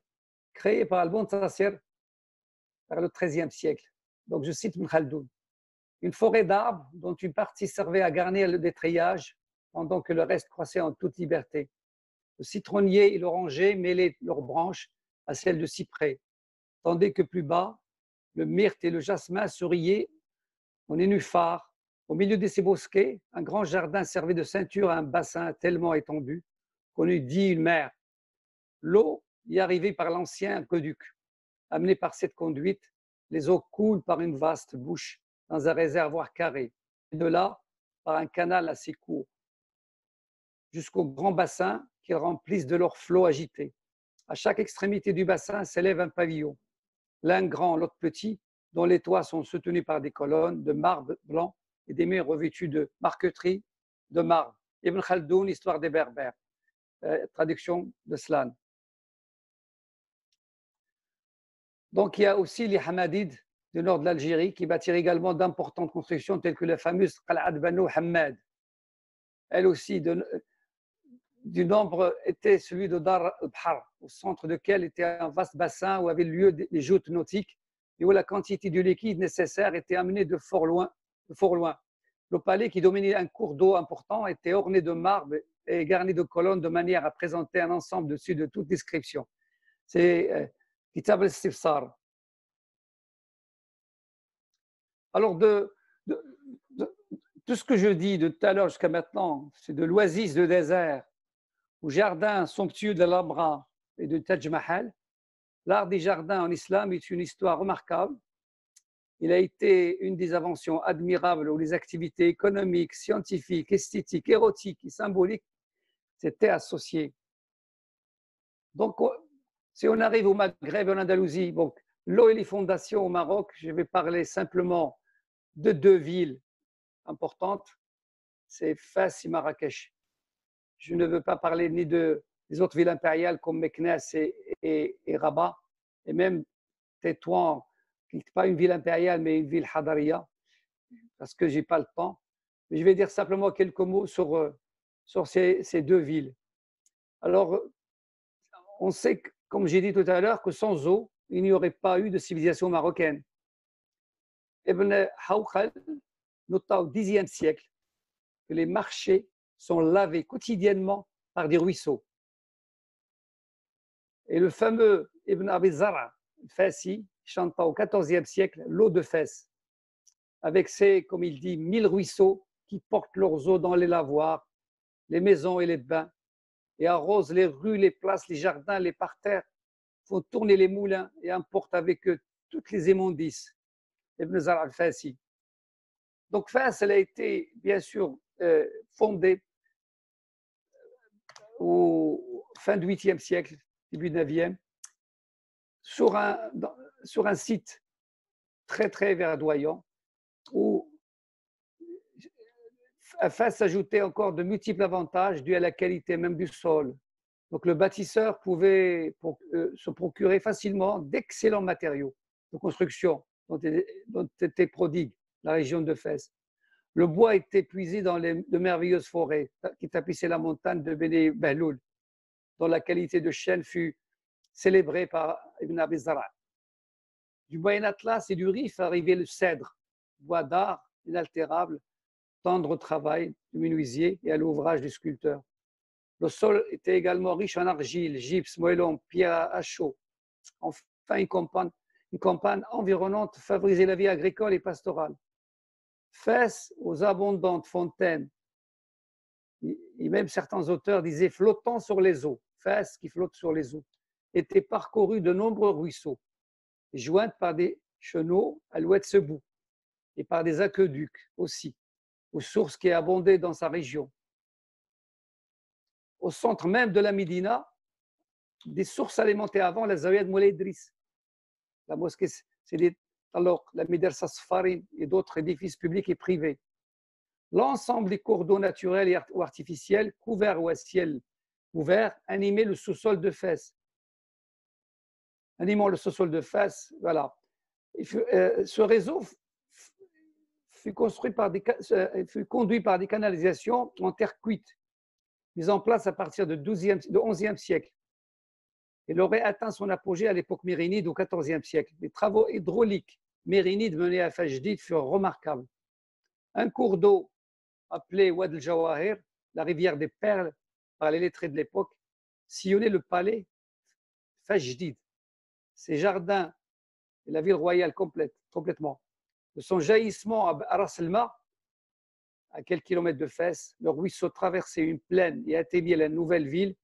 créé par Al-Montasir vers le XIIIe siècle. Donc, je cite Ben Khaldoun. Une forêt d'arbres dont une partie servait à garnir le détrayage, pendant que le reste croissait en toute liberté. Le citronnier et l'oranger mêlaient leurs branches à celles de cyprès, tandis que plus bas, le myrte et le jasmin souriaient au nénuphar. Au milieu de ces bosquets, un grand jardin servait de ceinture à un bassin tellement étendu qu'on eût dit une mer. L'eau y arrivait par l'ancien aqueduc. Amenée par cette conduite, les eaux coulent par une vaste bouche dans un réservoir carré, et de là, par un canal assez court, jusqu'au grand bassin qu'ils remplissent de leurs flots agités. À chaque extrémité du bassin s'élève un pavillon, l'un grand, l'autre petit, dont les toits sont soutenus par des colonnes de marbre blanc et des murs revêtus de marqueterie de marbre. Ibn Khaldoun, Histoire des Berbères, traduction de Slan. Donc, il y a aussi les Hamadides du nord de l'Algérie qui bâtirent également d'importantes constructions telles que la fameuse Qal'at Banu Hammad. Elle aussi, du nombre était celui de Dar al-Bahar, au centre duquel était un vaste bassin où avaient lieu les joutes nautiques et où la quantité du liquide nécessaire était amenée de fort loin. Le palais, qui dominait un cours d'eau important, était orné de marbre et garni de colonnes de manière à présenter un ensemble dessus de toute description. C'est Kitab al-Istifsar. Alors, tout ce que je dis de tout à l'heure jusqu'à maintenant, c'est de l'oasis de désert au jardin somptueux de l'Amra et de Taj Mahal. L'art des jardins en islam est une histoire remarquable il a été une des inventions admirables où les activités économiques, scientifiques, esthétiques, érotiques et symboliques s'étaient associées. Donc, si on arrive au Maghreb et en Andalousie, donc l'eau et les fondations au Maroc, je vais parler simplement de deux villes importantes, c'est Fès et Marrakech. Je ne veux pas parler ni des autres villes impériales comme Meknès et Rabat, et même Tétouan, qui n'est pas une ville impériale, mais une ville hadariya, parce que je n'ai pas le temps. Mais je vais dire simplement quelques mots sur ces deux villes. Alors, on sait, comme j'ai dit tout à l'heure, que sans eau, il n'y aurait pas eu de civilisation marocaine. Ibn Hawqal nota au Xe siècle que les marchés sont lavés quotidiennement par des ruisseaux. Et le fameux Ibn Abi Zara, Fassi, chanta au XIVe siècle l'eau de Fès, avec ses, comme il dit, 1000 ruisseaux qui portent leurs eaux dans les lavoirs, les maisons et les bains, et arrosent les rues, les places, les jardins, les parterres, font tourner les moulins et emportent avec eux toutes les immondices. Ibn Zara al-Fassi. Donc Fès, elle a été bien sûr fondée au fin du 8e siècle, début 9e, sur un site très très verdoyant où à Fès s'ajoutaient encore de multiples avantages dus à la qualité même du sol. Donc le bâtisseur pouvait se procurer facilement d'excellents matériaux de construction dont était prodigue la région de Fès. Le bois était puisé dans de merveilleuses forêts qui tapissaient la montagne de Beni Behloul, dont la qualité de chêne fut célébrée par Ibn Abi Zara. Du Moyen Atlas et du Rif arrivait le cèdre, bois d'art inaltérable, tendre au travail du menuisier et à l'ouvrage du sculpteur. Le sol était également riche en argile, gypse, moellon, pierre à chaud. Enfin, une campagne environnante favorisait la vie agricole et pastorale. Fès aux abondantes fontaines, et même certains auteurs disaient flottant sur les eaux, Fès qui flotte sur les eaux, était parcouru de nombreux ruisseaux, jointes par des chenaux à l'Oued-Sebou et par des aqueducs aussi, aux sources qui abondaient dans sa région. Au centre même de la Médina, des sources alimentaient avant la Zawiya de Moulay Idriss. La mosquée, alors la Médersa Sfarin et d'autres édifices publics et privés. L'ensemble des cours d'eau naturels ou artificiels, couverts ou à ciel ouvert, animaient le sous-sol de Fès. Animant le sous-sol de Fès, voilà. Ce réseau fut conduit par des canalisations en terre cuite, mises en place à partir du XIe siècle. Il aurait atteint son apogée à l'époque mérinide au XIVe siècle. Les travaux hydrauliques mérinides menés à Fajdid furent remarquables. Un cours d'eau appelé Wad el-Jawahir, la rivière des perles, par les lettrés de l'époque, sillonnait le palais Fajdid, ses jardins et la ville royale complètement. De son jaillissement à Ras el-Ma, à quelques kilomètres de Fès, le ruisseau traversait une plaine et atteignait la nouvelle ville.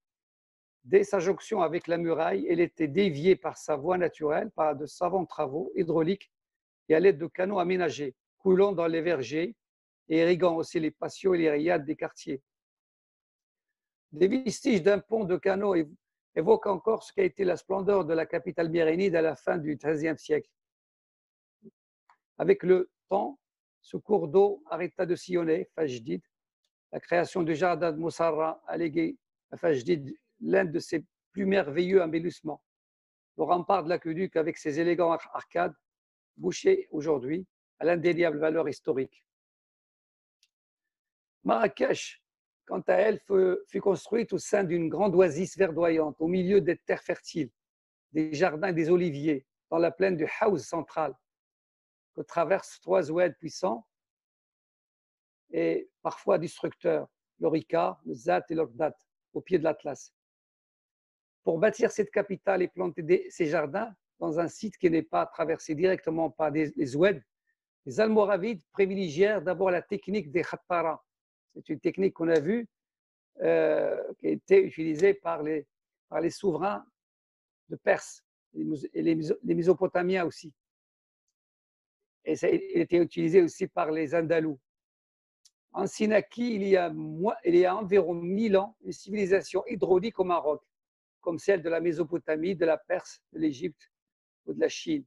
Dès sa jonction avec la muraille, elle était déviée par sa voie naturelle par de savants travaux hydrauliques et à l'aide de canaux aménagés, coulant dans les vergers et irriguant aussi les patios et les riades des quartiers. Des vestiges d'un pont de canaux évoquent encore ce qu'a été la splendeur de la capitale mérinide à la fin du XIIIe siècle. Avec le temps, ce cours d'eau arrêta de sillonner Fajdid. La création du jardin de Moussarra a légué à Fajdid l'un de ses plus merveilleux embellissements. Le rempart de l'aqueduc avec ses élégants arcades, bouché aujourd'hui à l'indéniable valeur historique. Marrakech, quant à elle, fut construite au sein d'une grande oasis verdoyante, au milieu des terres fertiles, des jardins et des oliviers, dans la plaine du Haouz central, que traversent 3 oueds puissants et parfois destructeurs, le Rika, le Zat et l'Ordat, au pied de l'Atlas. Pour bâtir cette capitale et planter ces jardins dans un site qui n'est pas traversé directement par les oueds, les Almoravides privilégièrent d'abord la technique des khattara. C'est une technique qu'on a vue, qui a été utilisée par les souverains de Perse et les Mésopotamiens aussi. Et il était utilisé aussi par les Andalous. En Sinaki, il y a environ 1000 ans, une civilisation hydraulique au Maroc, comme celle de la Mésopotamie, de la Perse, de l'Égypte ou de la Chine.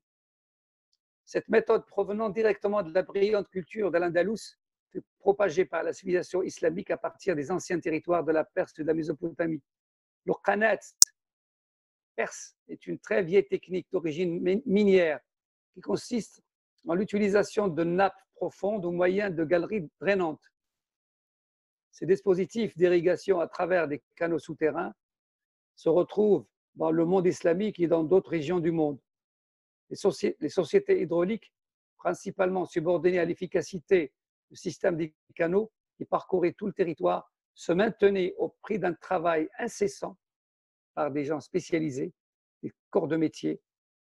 Cette méthode provenant directement de la brillante culture de l'Andalous fut propagée par la civilisation islamique à partir des anciens territoires de la Perse et de la Mésopotamie. Le qanat perse est une très vieille technique d'origine minière qui consiste en l'utilisation de nappes profondes au moyen de galeries drainantes. Ces dispositifs d'irrigation à travers des canaux souterrains se retrouvent dans le monde islamique et dans d'autres régions du monde. Les sociétés hydrauliques, principalement subordonnées à l'efficacité du système des canaux qui parcouraient tout le territoire, se maintenaient au prix d'un travail incessant par des gens spécialisés, des corps de métier,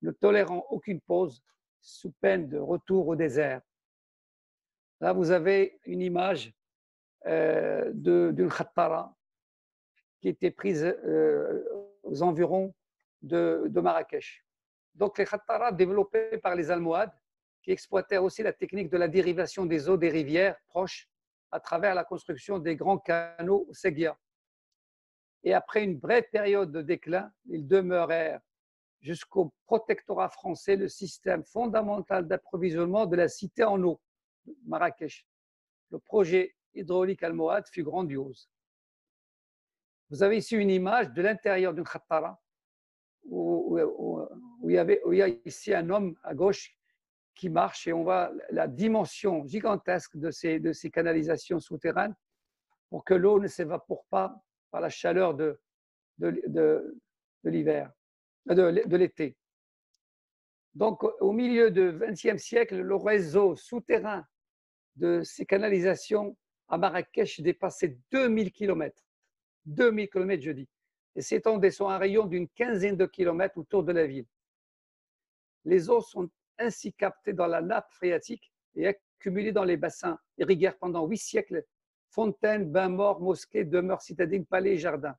ne tolérant aucune pause sous peine de retour au désert. Là, vous avez une image d'une khattara qui était prise aux environs de Marrakech. Donc, les khattaras développés par les Almohades, qui exploitèrent aussi la technique de la dérivation des eaux des rivières proches à travers la construction des grands canaux ou séguias. Et après une brève période de déclin, ils demeurèrent jusqu'au protectorat français le système fondamental d'approvisionnement de la cité en eau, Marrakech. Le projet hydraulique almohade fut grandiose. Vous avez ici une image de l'intérieur d'une khattara où il y a ici un homme à gauche qui marche et on voit la dimension gigantesque de ces canalisations souterraines pour que l'eau ne s'évapore pas par la chaleur de l'hiver, de l'été. Donc, au milieu du XXe siècle, le réseau souterrain de ces canalisations à Marrakech dépassait 2000 km. 2000 km, je dis, et s'étendait sur un rayon d'une quinzaine de kilomètres autour de la ville. Les eaux sont ainsi captées dans la nappe phréatique et accumulées dans les bassins, irriguèrent pendant 8 siècles fontaines, bains morts, mosquées, demeures citadines, palais et jardins.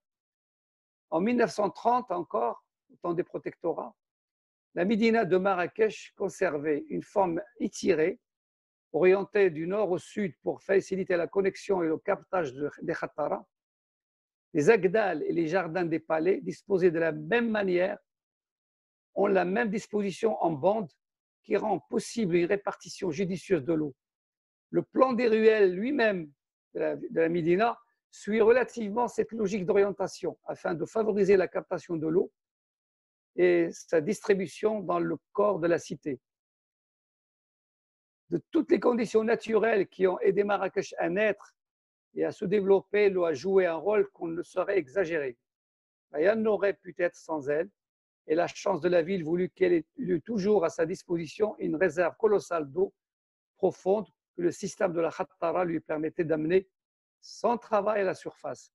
En 1930 encore, au temps des protectorats, la Médina de Marrakech conservait une forme étirée, orientée du nord au sud pour faciliter la connexion et le captage des khattaras. Les agdals et les jardins des palais, disposés de la même manière, ont la même disposition en bande qui rend possible une répartition judicieuse de l'eau. Le plan des ruelles lui-même de la Médina suit relativement cette logique d'orientation afin de favoriser la captation de l'eau et sa distribution dans le corps de la cité. De toutes les conditions naturelles qui ont aidé Marrakech à naître et à se développer, l'eau a joué un rôle qu'on ne saurait exagérer. Rien n'aurait pu être sans elle, et la chance de la ville voulut qu'elle ait eu toujours à sa disposition une réserve colossale d'eau profonde que le système de la khattara lui permettait d'amener sans travail à la surface.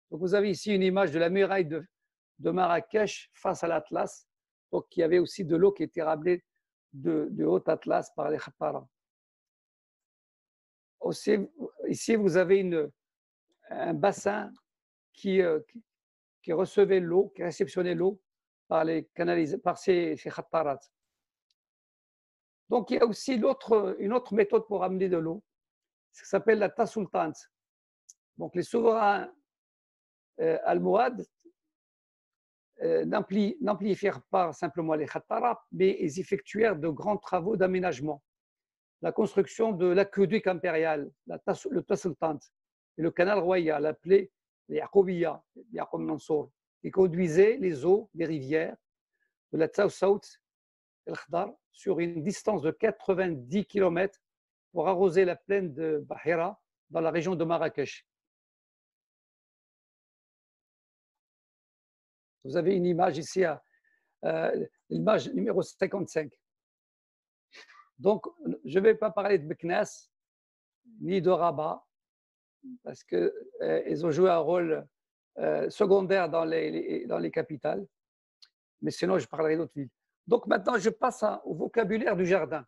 Donc vous avez ici une image de la muraille de Marrakech face à l'Atlas, donc il y avait aussi de l'eau qui était ramenée de Haut-Atlas par les khattaras. Ici, vous avez un bassin qui recevait l'eau, qui réceptionnait l'eau par ces khattarats. Donc, il y a aussi une autre méthode pour amener de l'eau, ce qui s'appelle la tassultant. Donc, les souverains almohades n'amplifièrent pas simplement les khattaras, mais ils effectuèrent de grands travaux d'aménagement. La construction de l'aqueduc impérial, le tassultant, et le canal royal appelé l'Yaqoubiya, Yaqoub Mansour, qui conduisait les eaux des rivières de la Tsaout et l'Khdar sur une distance de 90 km pour arroser la plaine de Bahira dans la région de Marrakech. Vous avez une image ici, l'image numéro 55. Donc, je ne vais pas parler de Meknès ni de Rabat, parce qu'ils ont joué un rôle secondaire dans les capitales, mais sinon, je parlerai d'autres villes. Donc, maintenant, je passe au vocabulaire du jardin.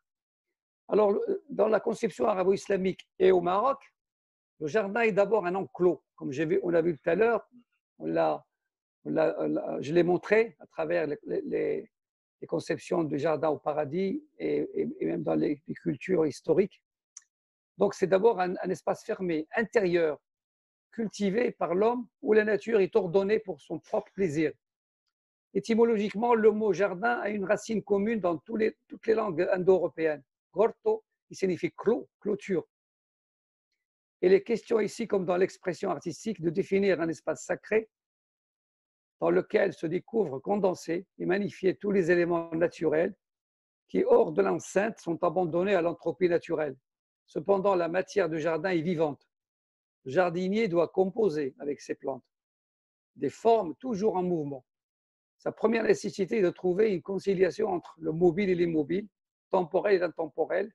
Alors, dans la conception arabo-islamique et au Maroc, le jardin est d'abord un enclos. Comme on l'a vu tout à l'heure, je l'ai montré à travers les conceptions de jardin au paradis et même dans les cultures historiques. Donc, c'est d'abord un espace fermé, intérieur, cultivé par l'homme, où la nature est ordonnée pour son propre plaisir. Étymologiquement, le mot jardin a une racine commune dans toutes les langues indo-européennes. Gorto, qui signifie clos, clôture. Et il est question ici, comme dans l'expression artistique, de définir un espace sacré dans lequel se découvrent condensés et magnifiés tous les éléments naturels qui, hors de l'enceinte, sont abandonnés à l'entropie naturelle. Cependant, la matière de jardin est vivante. Le jardinier doit composer avec ses plantes, des formes toujours en mouvement. Sa première nécessité est de trouver une conciliation entre le mobile et l'immobile, temporel et intemporel,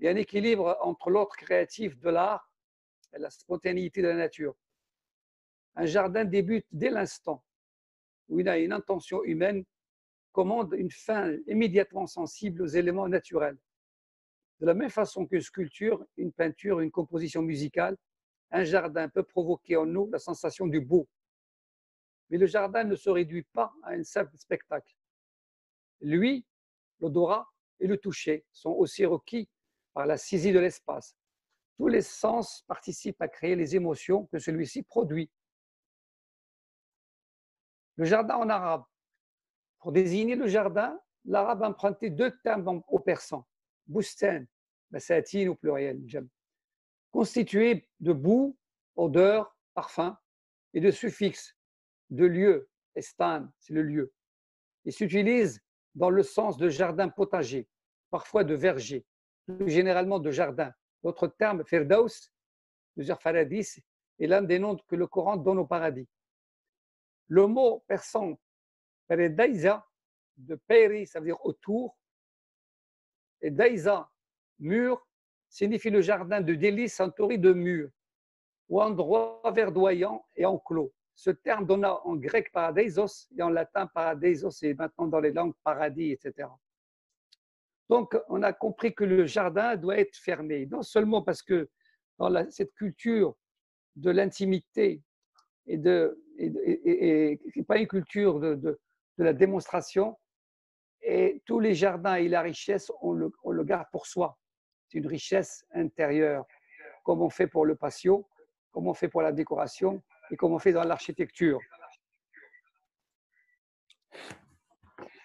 et un équilibre entre l'ordre créatif de l'art et la spontanéité de la nature. Un jardin débute dès l'instant où il a une intention humaine, commande une fin immédiatement sensible aux éléments naturels. De la même façon qu'une sculpture, une peinture, une composition musicale, un jardin peut provoquer en nous la sensation du beau. Mais le jardin ne se réduit pas à un simple spectacle. L'ouïe, l'odorat et le toucher sont aussi requis par la saisie de l'espace. Tous les sens participent à créer les émotions que celui-ci produit. Le jardin en arabe. Pour désigner le jardin, l'arabe empruntait deux termes au persan. Bustan, basatin au pluriel, constitué de boue, odeur, parfum, et de suffixes, de lieu, estan, c'est le lieu. Il s'utilise dans le sens de jardin potager, parfois de verger, plus généralement de jardin. L'autre terme, firdaus, plusieurs faradis, est l'un des noms que le Coran donne au paradis. Le mot persan, daïza, de peri, ça veut dire autour, et daïza, mur, signifie le jardin de délices entouré de murs, ou endroit verdoyant et enclos. Ce terme donne en grec paradeisos et en latin paradeisos et maintenant dans les langues paradis, etc. Donc, on a compris que le jardin doit être fermé, non seulement parce que dans cette culture de l'intimité et pas une culture de la démonstration, et tous les jardins et la richesse, on le garde pour soi. C'est une richesse intérieure, comme on fait pour le patio, comme on fait pour la décoration et comme on fait dans l'architecture.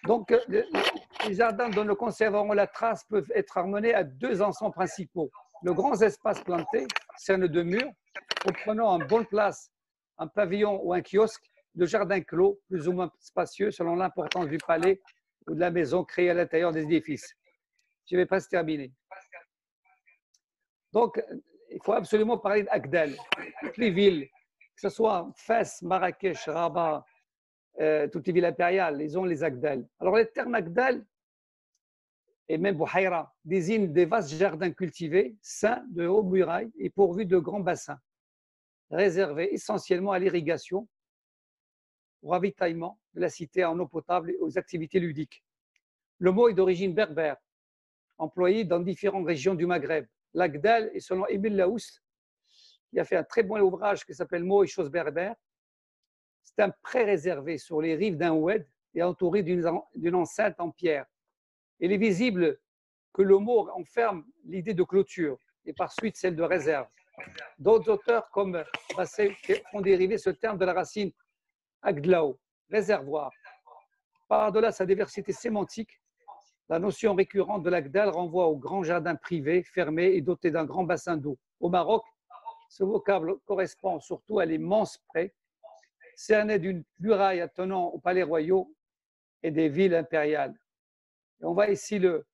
Donc, les jardins dont nous conserverons la trace peuvent être harmoniés à deux ensembles principaux. Le grand espace planté, cerne de murs, comprenant en bonne place un pavillon ou un kiosque, de jardin clos, plus ou moins spacieux selon l'importance du palais ou de la maison créée à l'intérieur des édifices. Je vais presque terminer. Donc, il faut absolument parler d'Agdal. Toutes les villes, que ce soit Fès, Marrakech, Rabat, toutes les villes impériales, ils ont les Agdal. Alors, les termes Agdal et même Bouhaïra désignent des vastes jardins cultivés, sains, de hauts murailles et pourvus de grands bassins, réservés essentiellement à l'irrigation, au ravitaillement de la cité en eau potable et aux activités ludiques. Le mot est d'origine berbère, employé dans différentes régions du Maghreb. L'Agdal est selon Émile Laous, qui a fait un très bon ouvrage qui s'appelle Mots et choses berbères. C'est un pré réservé sur les rives d'un oued et entouré d'une enceinte en pierre. Il est visible que le mot enferme l'idée de clôture et par suite celle de réserve. D'autres auteurs comme Basset font dériver ce terme de la racine Agdlao, réservoir. Par-delà sa diversité sémantique, la notion récurrente de l'Agdal renvoie au grand jardin privé, fermé et doté d'un grand bassin d'eau. Au Maroc, ce vocable correspond surtout à l'immense pré, cerné d'une muraille attenant aux palais royaux et des villes impériales. Et on voit ici le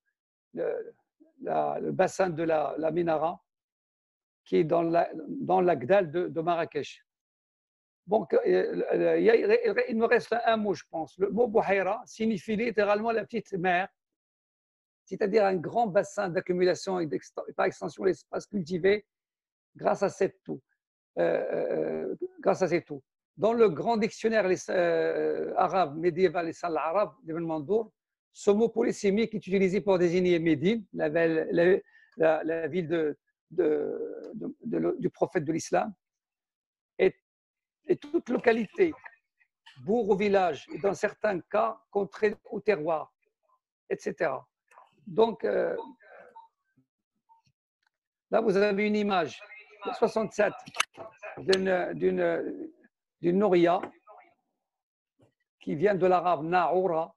bassin de la Ménara, qui est dans l'Agdal de Marrakech. Donc, il me reste un mot, je pense. Le mot Bouhaïra signifie littéralement la petite mer, c'est-à-dire un grand bassin d'accumulation et par extension l'espace cultivé grâce à cette eau. Dans le grand dictionnaire arabe médiéval, les salles arabes d'Ibn Mandour, ce mot polysémique est utilisé pour désigner Médine, la ville du prophète de l'islam, et toute localité bourg au village, et dans certains cas, contrée au terroir, etc. Donc, là, vous avez une image de 67 d'une noria qui vient de l'arabe na'oura,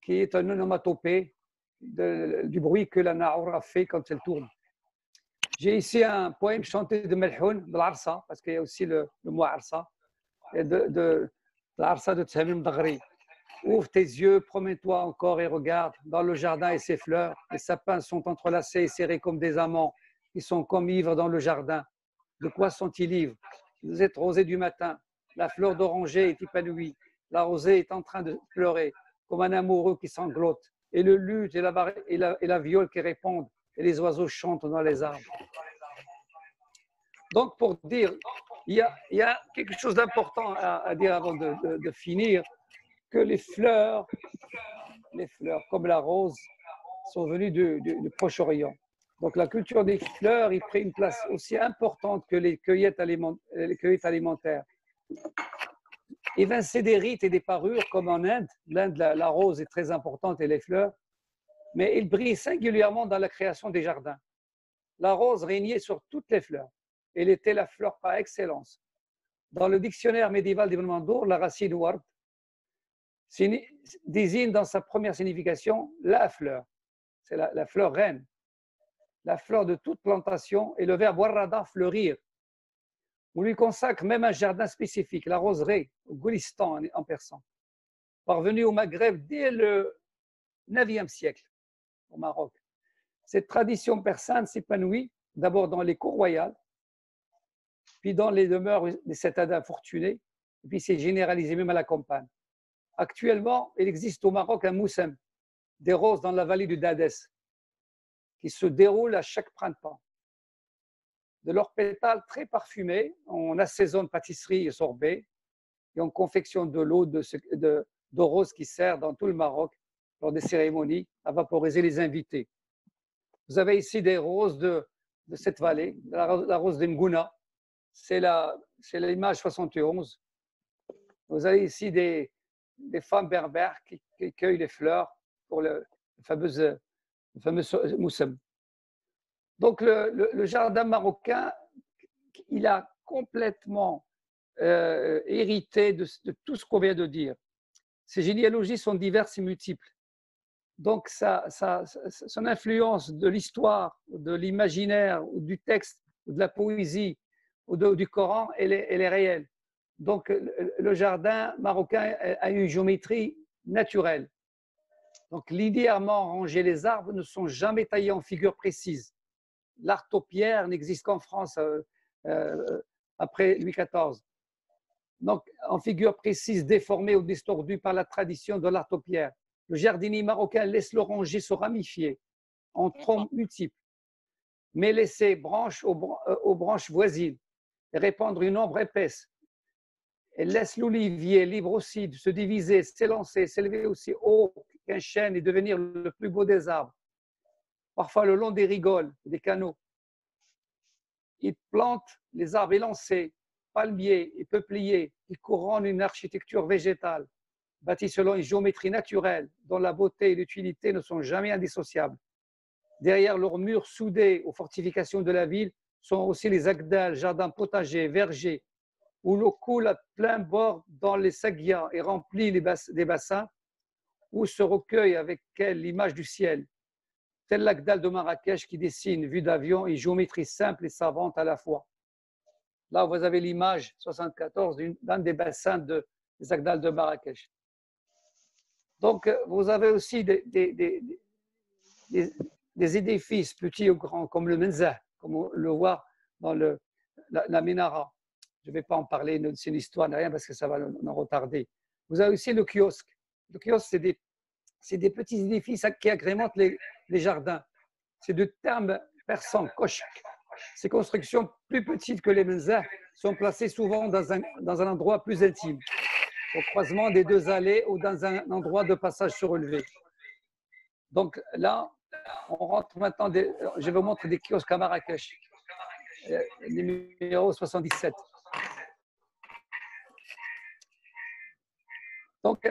qui est un onomatopée du bruit que la na'oura fait quand elle tourne. J'ai ici un poème chanté de Melhoun, de l'Arsa, parce qu'il y a aussi le mot Arsa, et de l'Arsa de Tsamim Daghri. Ouvre tes yeux, promets-toi encore et regarde dans le jardin et ses fleurs. Les sapins sont entrelacés et serrés comme des amants. Ils sont comme ivres dans le jardin. De quoi sont-ils ivres? Vous êtes rosée du matin. La fleur d'oranger est épanouie. La rosée est en train de pleurer, comme un amoureux qui sanglote. Et le luth et la viole qui répondent. Et les oiseaux chantent dans les arbres. Donc, pour dire, il y a quelque chose d'important à dire avant de finir, que les fleurs comme la rose sont venues du Proche-Orient. Donc la culture des fleurs, il prend une place aussi importante que les cueillettes alimentaires. Évincer des rites et des parures, comme en Inde. L'Inde, la rose est très importante et les fleurs, mais il brille singulièrement dans la création des jardins. La rose régnait sur toutes les fleurs. Elle était la fleur par excellence. Dans le dictionnaire médiéval d'Ibn Mandour, la racine ward désigne dans sa première signification la fleur. C'est la fleur reine, la fleur de toute plantation, et le verbe warrada, fleurir. On lui consacre même un jardin spécifique, la roseraie, au Goulistan en persan, parvenu au Maghreb dès le 9e siècle, au Maroc. Cette tradition persane s'épanouit d'abord dans les cours royales, puis dans les demeures des citadins fortunés, et puis c'est généralisé même à la campagne. Actuellement, il existe au Maroc un moussem, des roses dans la vallée du Dadès, qui se déroule à chaque printemps. De leurs pétales très parfumés, on assaisonne pâtisserie et sorbet, et on confectionne de l'eau de rose qui sert dans tout le Maroc lors des cérémonies à vaporiser les invités. Vous avez ici des roses de cette vallée, la rose d'Mgouna, c'est l'image 71. Vous avez ici des femmes berbères qui cueillent les fleurs pour le fameux moussem. Donc le jardin marocain, il a complètement hérité de tout ce qu'on vient de dire. Ces généalogies sont diverses et multiples. Donc son influence de l'histoire, de l'imaginaire, ou du texte, ou de la poésie, ou du Coran, elle est réelle. Donc le jardin marocain a une géométrie naturelle. Donc linéairement rangés, les arbres ne sont jamais taillés en figure précise. L'artopierre n'existe qu'en France après Louis XIV. Donc, en figure précise, déformée ou distordue par la tradition de l'artopierre. Le jardinier marocain laisse l'oranger se ramifier en troncs multiples, mais laisser branches aux branches voisines et répandre une ombre épaisse. Elle laisse l'olivier libre aussi de se diviser, s'élancer, s'élever aussi haut qu'un chêne et devenir le plus beau des arbres. Parfois le long des rigoles, des canaux. Il plante les arbres élancés, palmiers et peupliers qui couronnent une architecture végétale, bâtie selon une géométrie naturelle dont la beauté et l'utilité ne sont jamais indissociables. Derrière leurs murs soudés aux fortifications de la ville sont aussi les agdals, jardins potagers, vergers, où l'eau coule à plein bord dans les sagyas et remplit des bassins, où se recueille avec elle l'image du ciel. Tel l'Agdal de Marrakech qui dessine, vue d'avion, une géométrie simple et savante à la fois. Là, vous avez l'image 74 d'un des bassins des Agdal de Marrakech. Donc, vous avez aussi des édifices petits ou grands, comme le Menzah, comme on le voit dans la Ménara. Je ne vais pas en parler, c'est une histoire, rien, parce que ça va nous retarder. Vous avez aussi le kiosque. Le kiosque, c'est des petits édifices qui agrémentent les jardins. C'est de termes persans, koshk. Ces constructions plus petites que les menzahs sont placées souvent dans un endroit plus intime, au croisement des deux allées ou dans un endroit de passage surélevé. Donc là, on rentre maintenant, je vais vous montrer des kiosques à Marrakech, numéro 77. Donc,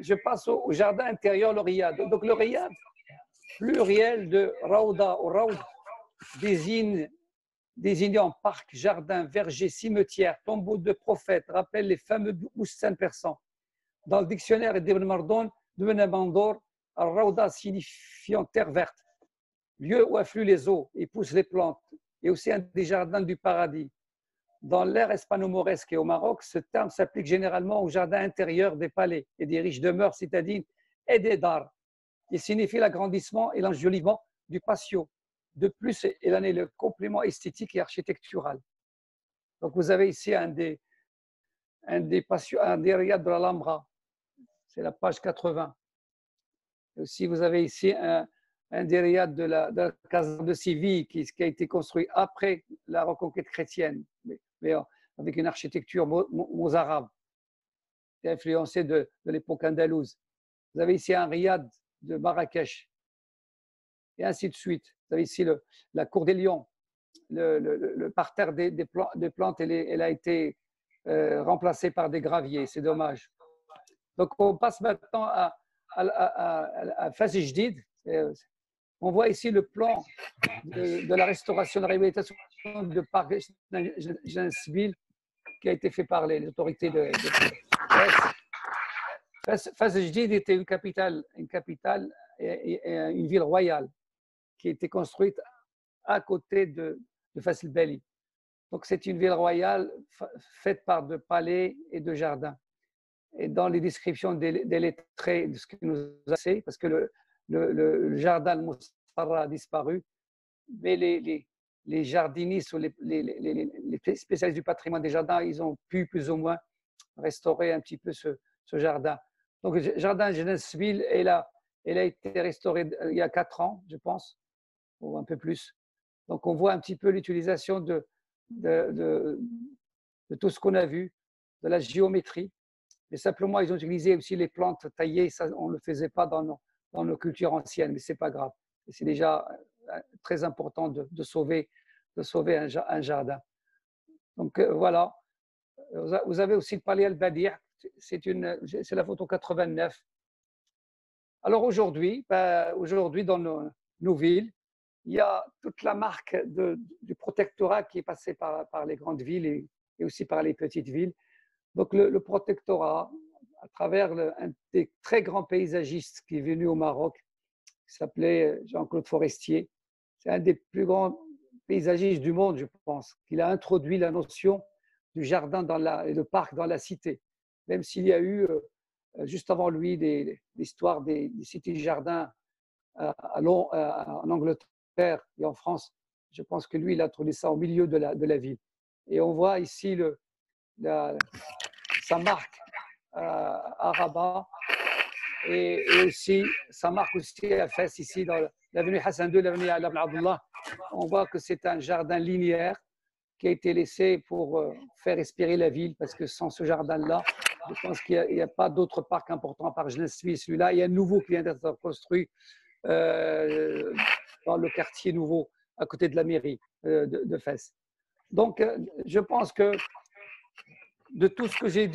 je passe au jardin intérieur, le riyad. Donc, le riyad, pluriel de Raouda ou Raoud, désignant parc, jardin, verger, cimetière, tombeau de prophètes, rappelle les fameux boustans persans. Dans le dictionnaire d'Ibn Mardon, d'Ibn Mandour, Raouda signifiant terre verte, lieu où affluent les eaux et poussent les plantes, et aussi un des jardins du paradis. Dans l'ère hispano-mauresque et au Maroc, ce terme s'applique généralement aux jardins intérieurs des palais et des riches demeures citadines et des dars. Il signifie l'agrandissement et l'enjolivement du patio. De plus, il en est le complément esthétique et architectural. Donc, vous avez ici un des riads de l'Alhambra. C'est la page 80. Et aussi, vous avez ici un des riads de la caserne de Séville qui a été construit après la reconquête chrétienne, mais avec une architecture mozarabe, influencée de l'époque andalouse. Vous avez ici un riad de Marrakech, et ainsi de suite. Vous avez ici la cour des lions, le parterre des plantes, elle a été remplacée par des graviers, c'est dommage. Donc on passe maintenant à Fas Jdid. On voit ici le plan de la restauration, de la réhabilitation de parc Janesville qui a été fait par les autorités de Fas Jdid était une capitale et une ville royale qui a été construite à côté de Fas el Beli. Donc c'est une ville royale faite par de palais et de jardins. Et dans les descriptions des lettrés de ce que nous a fait, parce que le jardin de Moussara a disparu, mais les jardinistes ou les spécialistes du patrimoine des jardins, ils ont pu plus ou moins restaurer un petit peu ce jardin. Donc, le jardin Janesville, elle a été restauré il y a 4 ans, je pense, ou un peu plus. Donc, on voit un petit peu l'utilisation de tout ce qu'on a vu, de la géométrie. Mais simplement, ils ont utilisé aussi les plantes taillées. Ça, on ne le faisait pas dans nos cultures anciennes, mais ce n'est pas grave. C'est déjà très important de sauver un jardin. Donc, voilà. Vous avez aussi le palais Al-Badi', c'est la photo 89. Alors aujourd'hui, dans nos villes, il y a toute la marque du protectorat qui est passé par les grandes villes et aussi par les petites villes. Donc le protectorat, à travers un des très grands paysagistes qui est venu au Maroc, qui s'appelait Jean-Claude Forestier, c'est un des plus grands paysagistes du monde, je pense, qu'il a introduit la notion du jardin et le parc dans la cité. Même s'il y a eu, juste avant lui, l'histoire des cités-jardins en Angleterre et en France, je pense que lui, il a introduit ça au milieu de la ville. Et on voit ici sa marque à Rabat et aussi sa marque aussi à Fès, ici dans l'avenue Hassan II, l'avenue Ibn Abdullah. On voit que c'est un jardin linéaire qui a été laissé pour faire respirer la ville, parce que sans ce jardin-là, je pense qu'il n'y a pas d'autre parc important à part Janesville, celui-là. Il y a un nouveau qui vient d'être construit dans le quartier nouveau, à côté de la mairie de Fès. Donc, je pense que de tout ce que j'ai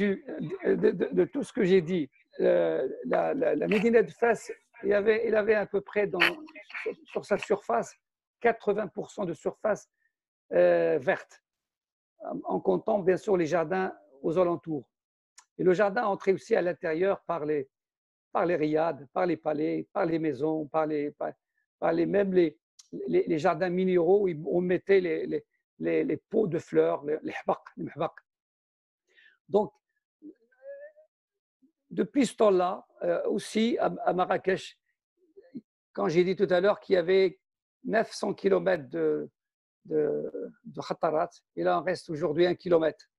dit, la Médina de Fès, il avait à peu près sur sa surface 80% de surface verte, en comptant bien sûr les jardins aux alentours. Et le jardin entrait aussi à l'intérieur par les riads, par les palais, par les maisons, même les jardins minéraux où on mettait les pots de fleurs, les hbaq. Donc, depuis ce temps-là, aussi à Marrakech, quand j'ai dit tout à l'heure qu'il y avait 900 km de Khatarat, et là, on reste aujourd'hui 1 kilomètre,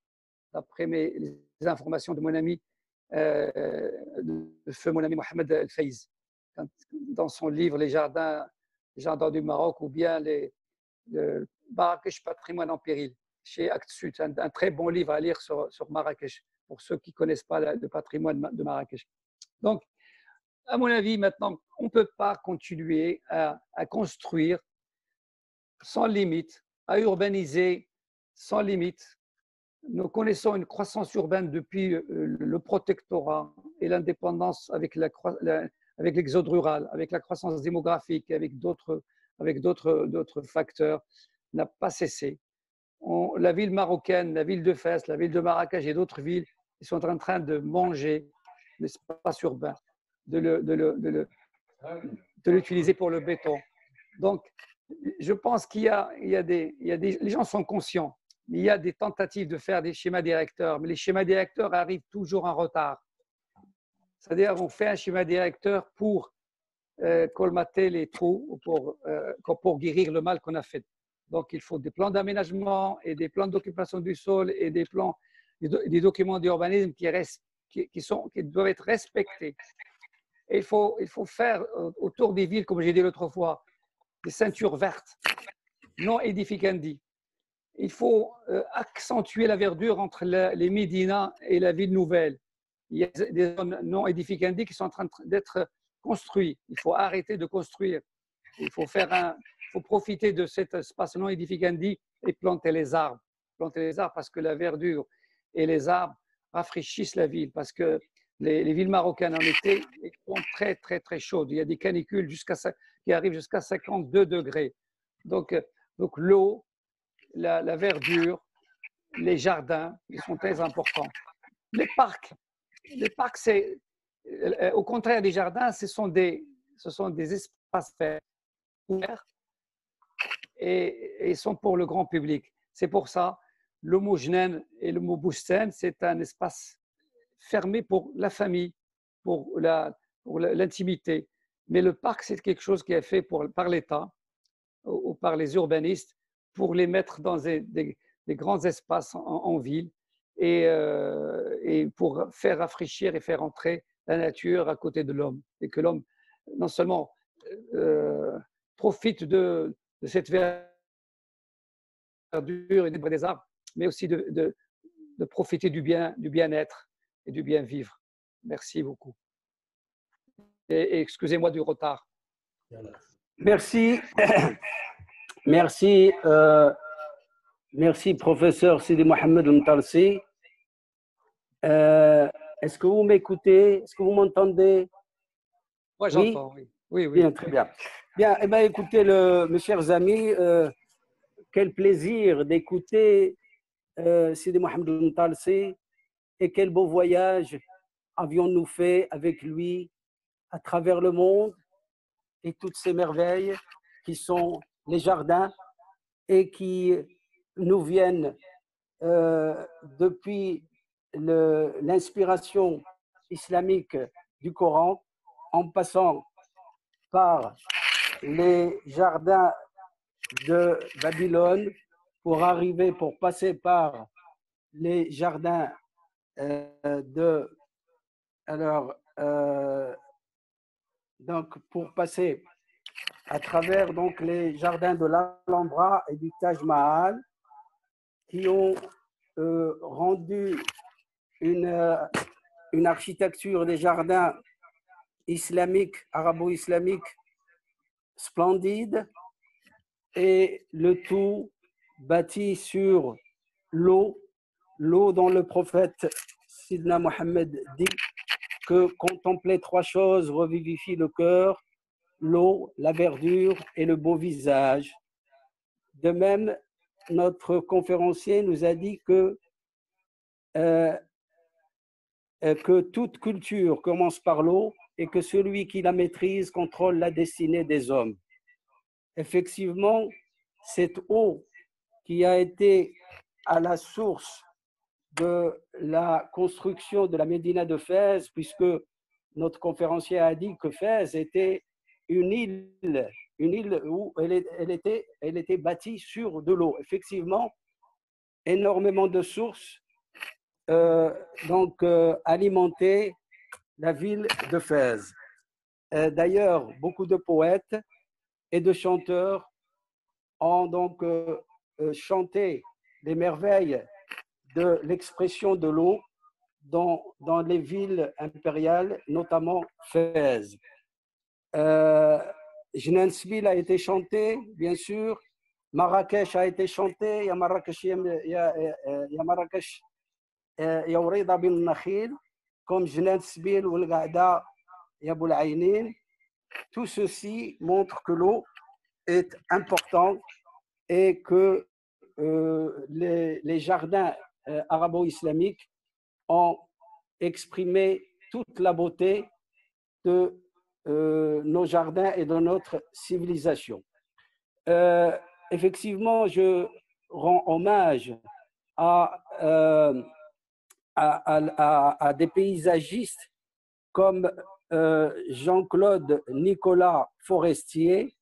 d'après les informations de mon ami, mon ami Mohamed El-Faiz, dans son livre Les jardins du Maroc, ou bien Marrakech Patrimoine en péril, chez Actes Sud. Un très bon livre à lire sur Marrakech, pour ceux qui ne connaissent pas le patrimoine de Marrakech. Donc, à mon avis, maintenant, on ne peut pas continuer à construire sans limite, à urbaniser sans limite, nous connaissons une croissance urbaine depuis le protectorat et l'indépendance avec l'exode rural, avec la croissance démographique, avec d'autres facteurs, n'a pas cessé. La ville marocaine, la ville de Fès, la ville de Marrakech et d'autres villes, ils sont en train de manger l'espace urbain, de l'utiliser pour le béton. Donc, je pense qu'il y a les gens sont conscients. Il y a des tentatives de faire des schémas directeurs, mais les schémas directeurs arrivent toujours en retard. C'est-à-dire qu'on fait un schéma directeur pour colmater les trous, pour guérir le mal qu'on a fait. Donc, il faut des plans d'aménagement et des plans d'occupation du sol et des documents d'urbanisme qui doivent être respectés. Et il faut faire autour des villes, comme j'ai dit l'autre fois, des ceintures vertes, non édificantes. Il faut accentuer la verdure entre les médinas et la ville nouvelle. Il y a des zones non édificantes qui sont en train d'être construites. Il faut arrêter de construire. Il faut profiter de cet espace non édificandi et planter les arbres. Planter les arbres parce que la verdure et les arbres rafraîchissent la ville. Parce que les villes marocaines en été sont très, très, très chaudes. Il y a des canicules qui arrivent jusqu'à 52 degrés. Donc l'eau, la verdure, les jardins, ils sont très importants. Les parcs, c'est, au contraire des jardins, ce sont des espaces verts ouverts et sont pour le grand public. C'est pour ça, le mot jnen et le mot boustan, c'est un espace fermé pour la famille, pour l'intimité. Mais le parc, c'est quelque chose qui est fait par l'État ou par les urbanistes pour les mettre dans des grands espaces en ville et pour faire rafraîchir et faire entrer la nature à côté de l'homme. Et que l'homme, non seulement profite de cette verdure et des arbres, mais aussi de profiter du bien-être et du bien-vivre. Merci beaucoup. Et excusez-moi du retard. Merci. Merci, merci, professeur Sidi Mohamed Mtarsi. Est-ce que vous m'écoutez? Est-ce que vous m'entendez? Moi, j'entends, oui. Oui. Bien, très bien. Bien, eh bien, écoutez, mes chers amis, quel plaisir d'écouter Sidi Mohamed Mtarsi et quel beau voyage avions-nous fait avec lui à travers le monde et toutes ces merveilles qui sont les jardins et qui nous viennent depuis l'inspiration islamique du Coran, en passant par les jardins de Babylone, pour passer par les jardins donc pour passer à travers donc les jardins de l'Alhambra et du Taj Mahal, qui ont rendu une architecture des jardins islamiques, arabo-islamiques, splendide, et le tout bâti sur l'eau dont le prophète Sidna Mohammed dit que contempler trois choses revivifie le cœur: l'eau, la verdure et le beau visage. De même, notre conférencier nous a dit que toute culture commence par l'eau et que celui qui la maîtrise contrôle la destinée des hommes. Effectivement, cette eau qui a été à la source de la construction de la Médina de Fès, puisque notre conférencier a dit que Fès était une île où elle était bâtie sur de l'eau. Effectivement, énormément de sources alimentaient la ville de Fès. D'ailleurs, beaucoup de poètes et de chanteurs ont donc chanté les merveilles de l'expression de l'eau dans les villes impériales, notamment Fès. Jnanspil a été chanté, bien sûr, Marrakech a été chanté, il y a Marrakech, il y a Marrakech, il y a Ourida bin Nakhil, comme Jnat Sbil ou El Gada, il y a Boulaïnin. Tout ceci montre que l'eau est importante et que les jardins arabo-islamiques ont exprimé toute la beauté de nos jardins et de notre civilisation. Effectivement, je rends hommage à des paysagistes comme Jean-Claude Nicolas Forestier,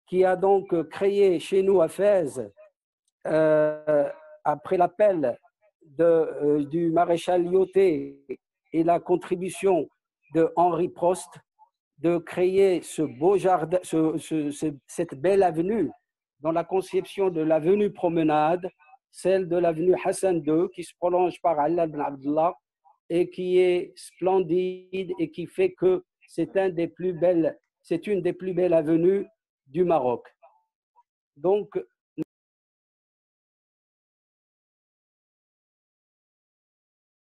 qui a donc créé chez nous à Fès, après l'appel du maréchal Lyautey et la contribution de Henri Prost, de créer ce beau jardin, cette belle avenue dans la conception de l'avenue Promenade, celle de l'avenue Hassan II, qui se prolonge par Allah ibn Abdullah et qui est splendide et qui fait que c'est une des plus belles avenues du Maroc. Donc,